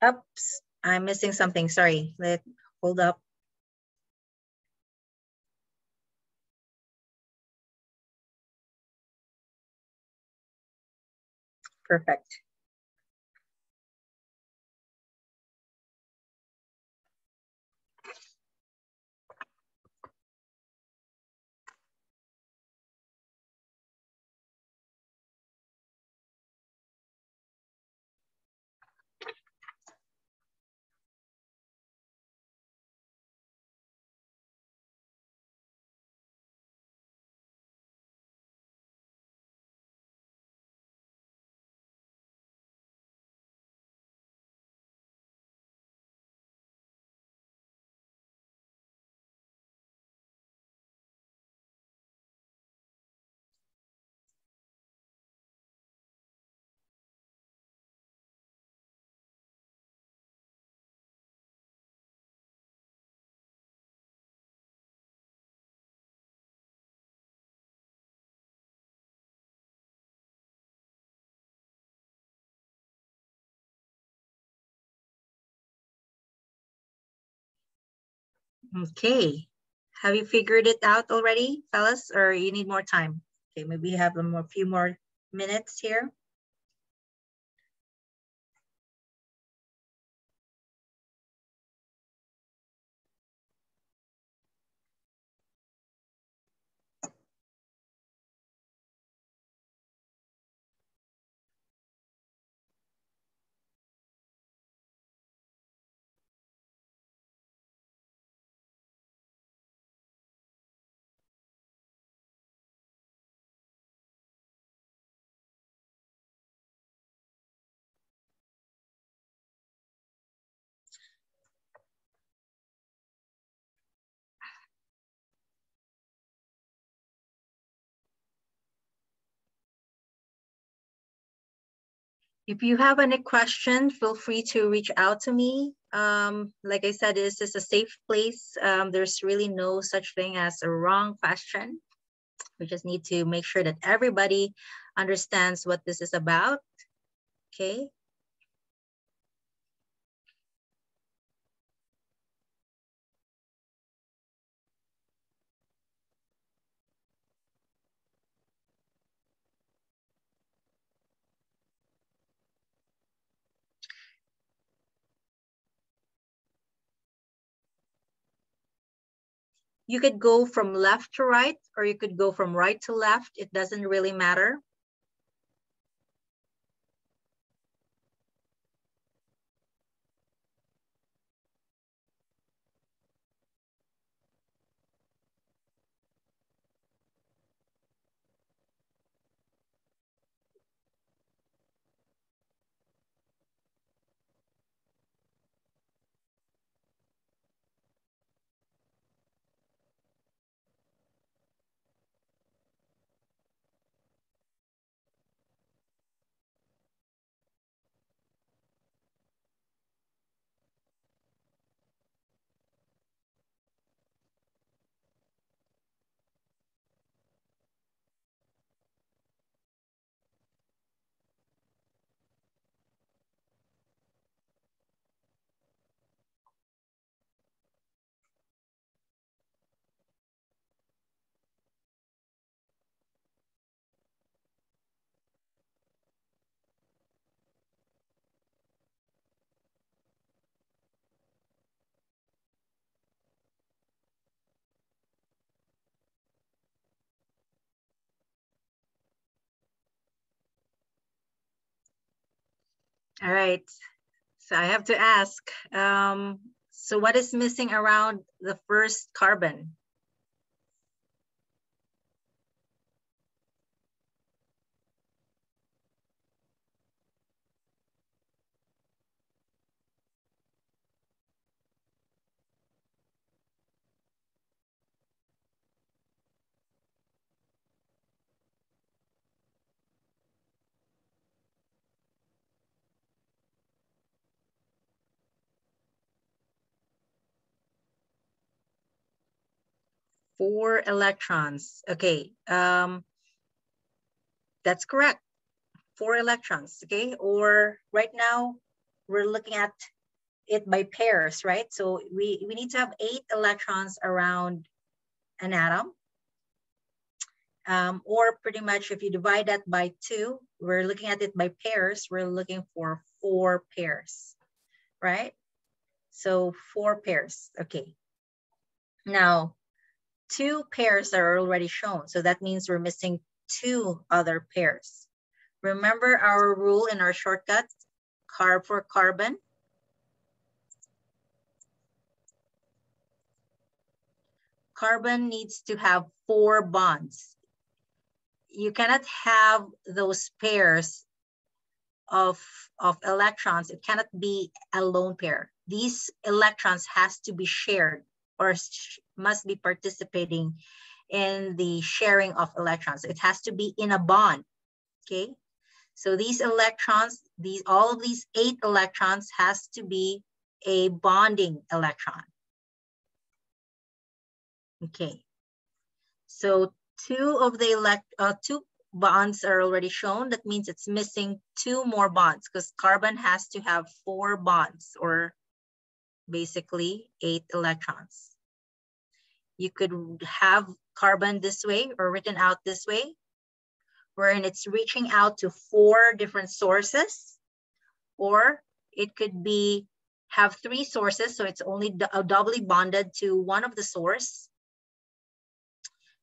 Oops, I'm missing something, sorry. Hold up. Perfect. Okay. Have you figured it out already, fellas, or you need more time? Okay, maybe you have a few more minutes here. If you have any question, feel free to reach out to me. Like I said, this is a safe place. There's really no such thing as a wrong question. We just need to make sure that everybody understands what this is about. Okay. You could go from left to right, or you could go from right to left. It doesn't really matter. All right. So I have to ask, so what is missing around the first carbon? Four electrons. Okay, that's correct. 4 electrons, okay? Or right now, we're looking at it by pairs, right? So we need to have 8 electrons around an atom. Or pretty much if you divide that by 2, we're looking at it by pairs, we're looking for 4 pairs, right? So 4 pairs, okay. Now, 2 pairs are already shown, so that means we're missing 2 other pairs. Remember our rule in our shortcut, carb for carbon. Carbon needs to have 4 bonds. You cannot have those pairs of electrons. It cannot be a lone pair. These electrons has to be shared or must be participating in the sharing of electrons. It has to be in a bond, okay? So these electrons, all of these 8 electrons has to be a bonding electron. Okay, so 2 of the 2 bonds are already shown. That means it's missing 2 more bonds because carbon has to have 4 bonds, or basically 8 electrons. You could have carbon this way or written out this way, wherein it's reaching out to 4 different sources, or it could be have 3 sources, so it's only doubly bonded to one of the source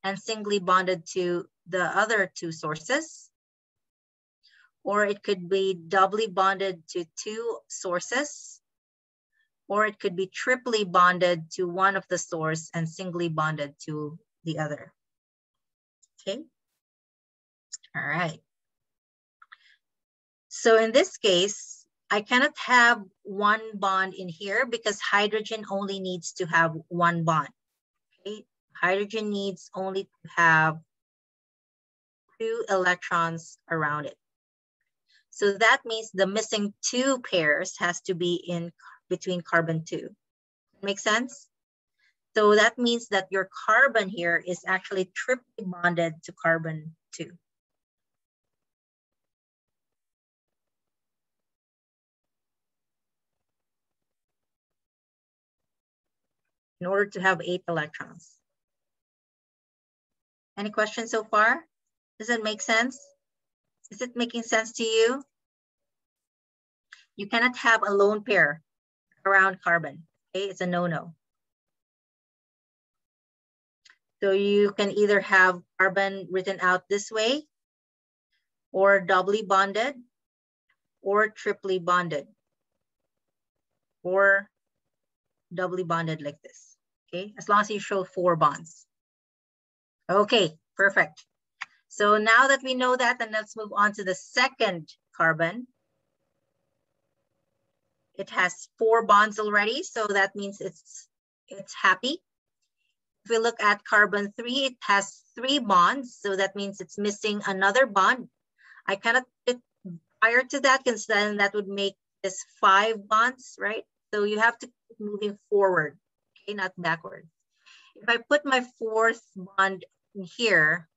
and singly bonded to the other 2 sources. Or it could be doubly bonded to 2 sources, or it could be triply bonded to one of the source and singly bonded to the other. Okay, all right. So in this case, I cannot have 1 bond in here because hydrogen only needs to have 1 bond. Okay, hydrogen needs only to have 2 electrons around it. So that means the missing 2 pairs has to be in between carbon 2. Make sense? So that means that your carbon here is actually triply bonded to carbon 2. In order to have 8 electrons. Any questions so far? Does it make sense? Is it making sense to you? You cannot have a lone pair around carbon, okay? It's a no-no. So you can either have carbon written out this way, or doubly bonded, or triply bonded, or doubly bonded like this, okay? As long as you show 4 bonds. Okay, perfect. So now that we know that, then let's move on to the second carbon. It has 4 bonds already, so that means it's happy. If we look at carbon 3, it has 3 bonds, so that means it's missing another bond. I cannot put prior to that because then that would make this 5 bonds, right? So you have to keep moving forward, okay, not backward. If I put my 4th bond in here,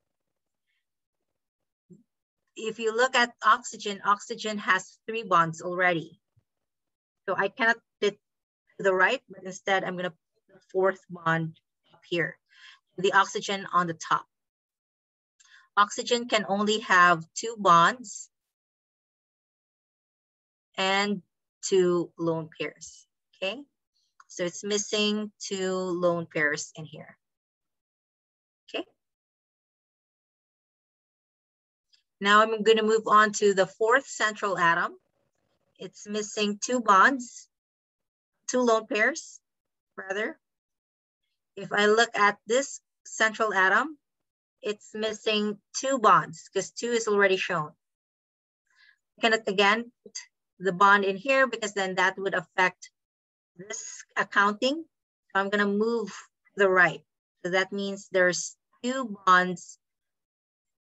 if you look at oxygen, oxygen has 3 bonds already. So I cannot put it to the right, but instead I'm gonna put the 4th bond up here, the oxygen on the top. Oxygen can only have 2 bonds and 2 lone pairs, okay? So it's missing 2 lone pairs in here, okay? Now I'm gonna move on to the 4th central atom. It's missing 2 bonds, 2 lone pairs, rather. If I look at this central atom, it's missing 2 bonds because 2 is already shown. I cannot again put the bond in here because then that would affect this accounting. So I'm gonna move to the right. So that means there's 2 bonds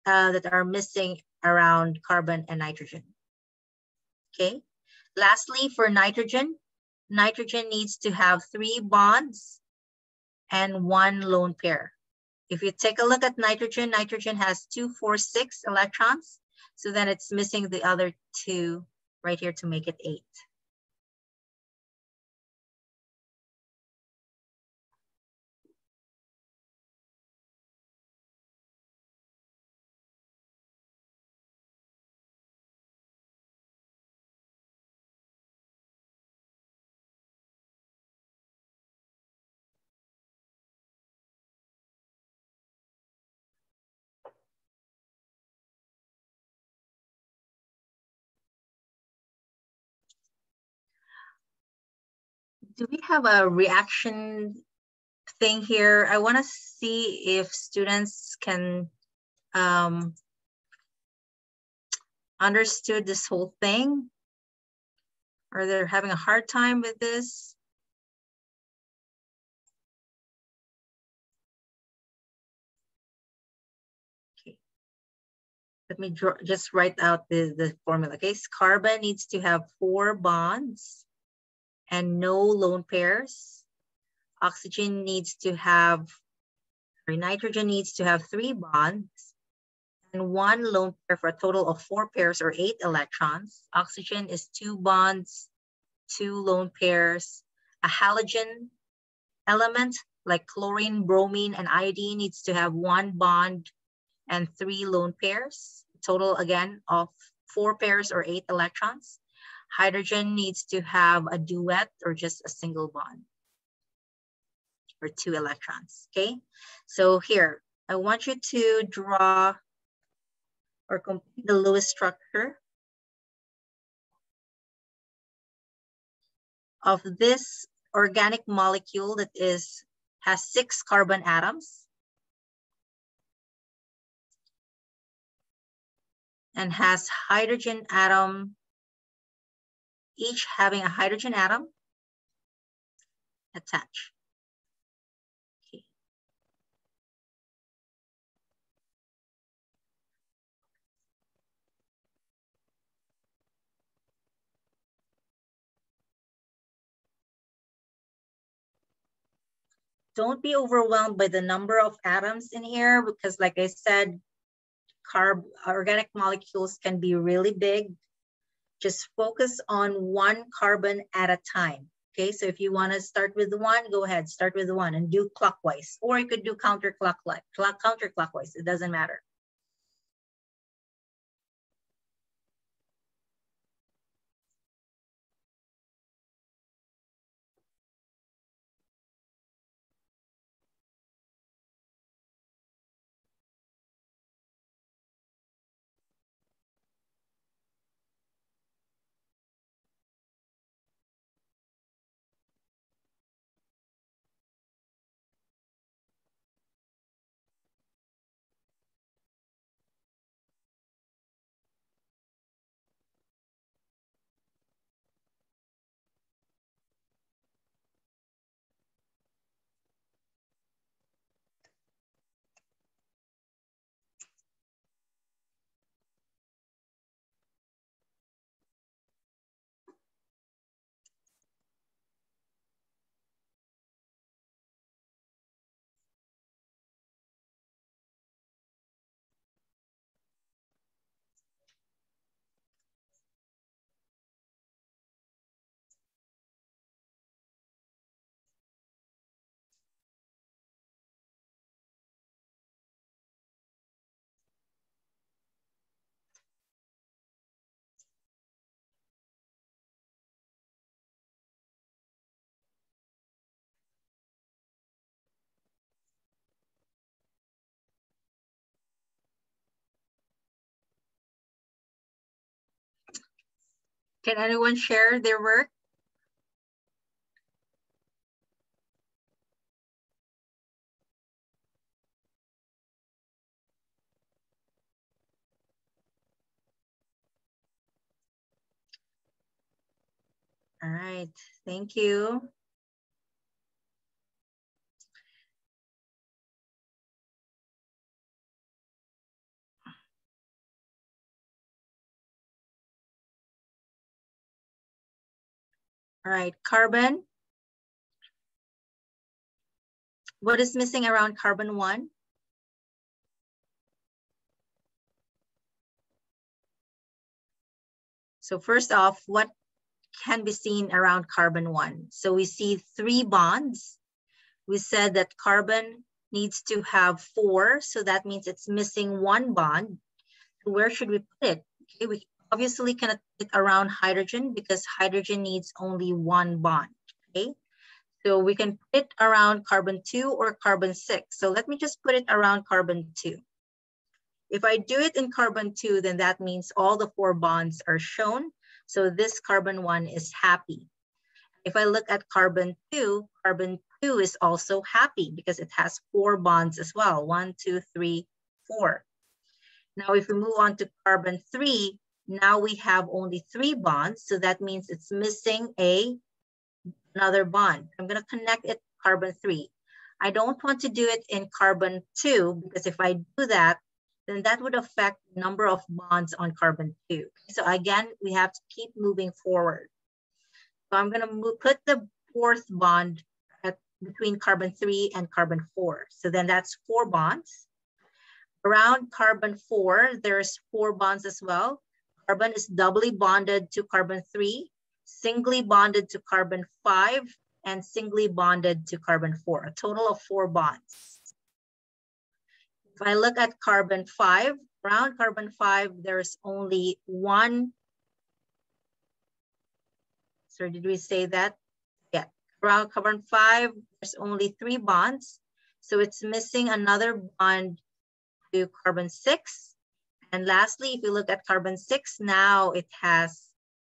that are missing around carbon and nitrogen. Okay. Lastly, for nitrogen, nitrogen needs to have 3 bonds and 1 lone pair. If you take a look at nitrogen, nitrogen has 2, 4, 6 electrons. So then it's missing the other 2 right here to make it 8. Do we have a reaction thing here? I want to see if students can understood this whole thing, or they're having a hard time with this. Okay, let me just write out the formula. Okay, carbon needs to have 4 bonds and no lone pairs. Oxygen needs to have, or nitrogen needs to have 3 bonds and 1 lone pair for a total of 4 pairs or 8 electrons. Oxygen is 2 bonds, 2 lone pairs. A halogen element like chlorine, bromine, and iodine needs to have 1 bond and 3 lone pairs. Total again of 4 pairs or 8 electrons. Hydrogen needs to have a duet or just a single bond or 2 electrons, okay? So here, I want you to draw or complete the Lewis structure of this organic molecule that has 6 carbon atoms and has hydrogen atom, each having a hydrogen atom attached. Okay. Don't be overwhelmed by the number of atoms in here because, like I said, organic molecules can be really big. Just focus on 1 carbon at a time. Okay, so if you want to start with 1, go ahead, start with 1 and do clockwise, or you could do counterclockwise. It doesn't matter. Can anyone share their work? All right, thank you. All right, carbon. What is missing around carbon 1? So first off, what can be seen around carbon 1? So we see 3 bonds. We said that carbon needs to have 4, so that means it's missing 1 bond. Where should we put it? Okay, we obviously cannot put it around hydrogen because hydrogen needs only 1 bond. Okay, so we can put it around carbon 2 or carbon 6. So let me just put it around carbon 2. If I do it in carbon 2, then that means all the 4 bonds are shown. So this carbon 1 is happy. If I look at carbon 2 is also happy because it has 4 bonds as well. 1, 2, 3, 4. Now, if we move on to carbon 3, now we have only 3 bonds. So that means it's missing another bond. I'm going to connect it to carbon 3. I don't want to do it in carbon 2 because if I do that, then that would affect the number of bonds on carbon 2. So again, we have to keep moving forward. So I'm going to put the 4th bond between carbon 3 and carbon 4. So then that's 4 bonds. Around carbon 4, there's 4 bonds as well. Carbon is doubly bonded to carbon 3, singly bonded to carbon 5, and singly bonded to carbon 4, a total of 4 bonds. If I look at carbon 5, around carbon 5, there's only 1. Sorry, did we say that? Yeah, around carbon 5, there's only 3 bonds. So it's missing another bond to carbon 6. And lastly, if you look at carbon 6, now it has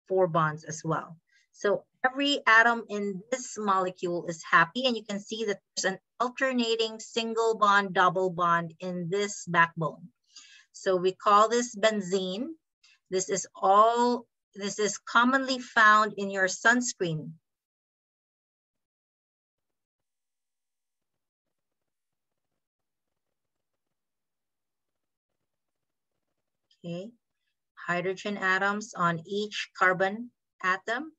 4 bonds as well. So every atom in this molecule is happy, and you can see that there's an alternating single bond, double bond in this backbone. So we call this benzene. This is commonly found in your sunscreen. Okay, hydrogen atoms on each carbon atom.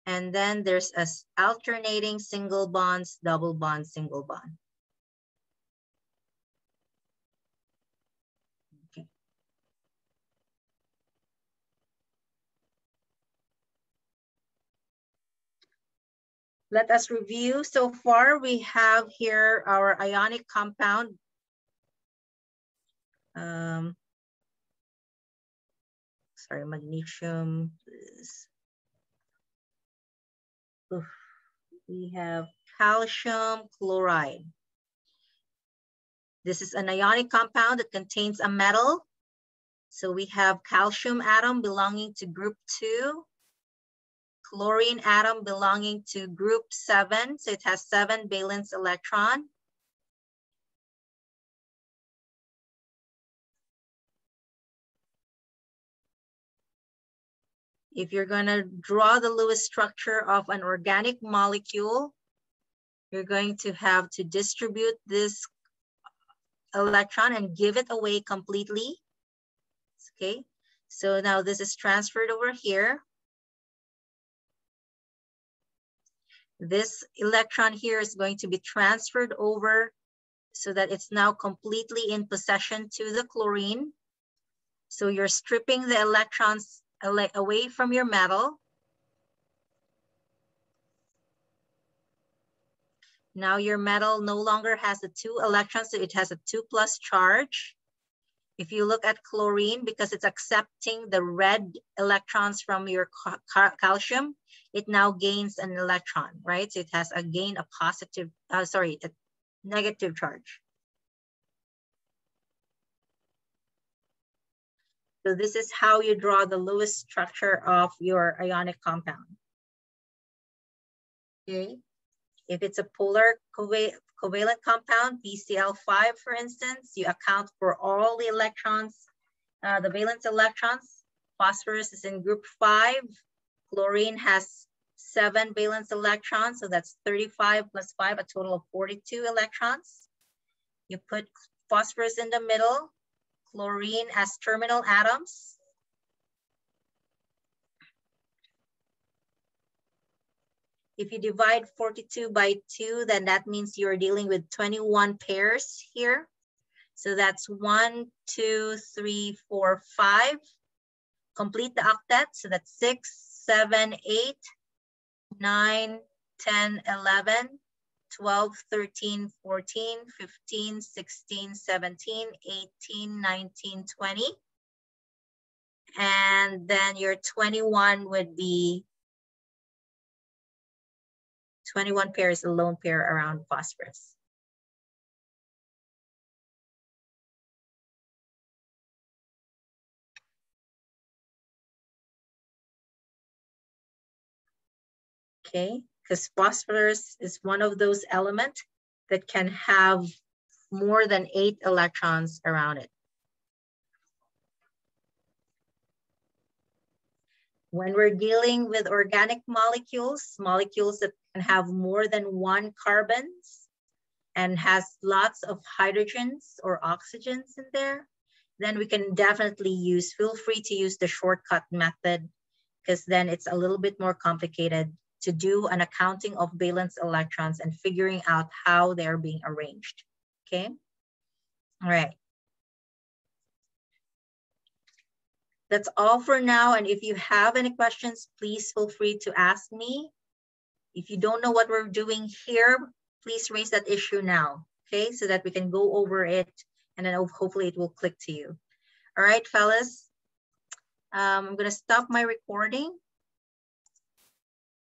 And then there's a alternating single bonds, double bond, single bond. Okay. Let us review. So far, we have here our ionic compound. Sorry, magnesium. We have calcium chloride. This is an ionic compound that contains a metal. So we have calcium atom belonging to group 2, chlorine atom belonging to group 7. So it has 7 valence electron. If you're going to draw the Lewis structure of an organic molecule, you're going to have to distribute this electron and give it away completely. Okay, so now this is transferred over here. This electron here is going to be transferred over so that it's now completely in possession to the chlorine. So you're stripping the electrons away from your metal. Now your metal no longer has the 2 electrons, so it has a 2+ charge. If you look at chlorine, because it's accepting the red electrons from your calcium, it now gains an electron, right? So it has a negative charge. So this is how you draw the Lewis structure of your ionic compound. Okay. If it's a polar covalent compound, BCl5, for instance, you account for all the electrons, the valence electrons. Phosphorus is in group 5. Chlorine has 7 valence electrons, so that's 35 plus 5, a total of 42 electrons. You put phosphorus in the middle, chlorine as terminal atoms. If you divide 42 by 2, then that means you're dealing with 21 pairs here. So that's 1, 2, 3, 4, 5. Complete the octet. So that's 6, 7, 8, 9, 10, 11, 12, 13, 14, 15, 16, 17, 18, 19, 20. And then your 21 would be 21 pairs, a lone pair around phosphorus. okay? Because phosphorus is one of those elements that can have more than 8 electrons around it. When we're dealing with organic molecules, molecules that can have more than 1 carbons and has lots of hydrogens or oxygens in there, then we can definitely feel free to use the shortcut method, because then it's a little bit more complicated to do an accounting of valence electrons and figuring out how they're being arranged, okay? All right. That's all for now. And if you have any questions, please feel free to ask me. If you don't know what we're doing here, please raise that issue now, okay? So that we can go over it and then hopefully it will click to you. All right, fellas, I'm gonna stop my recording.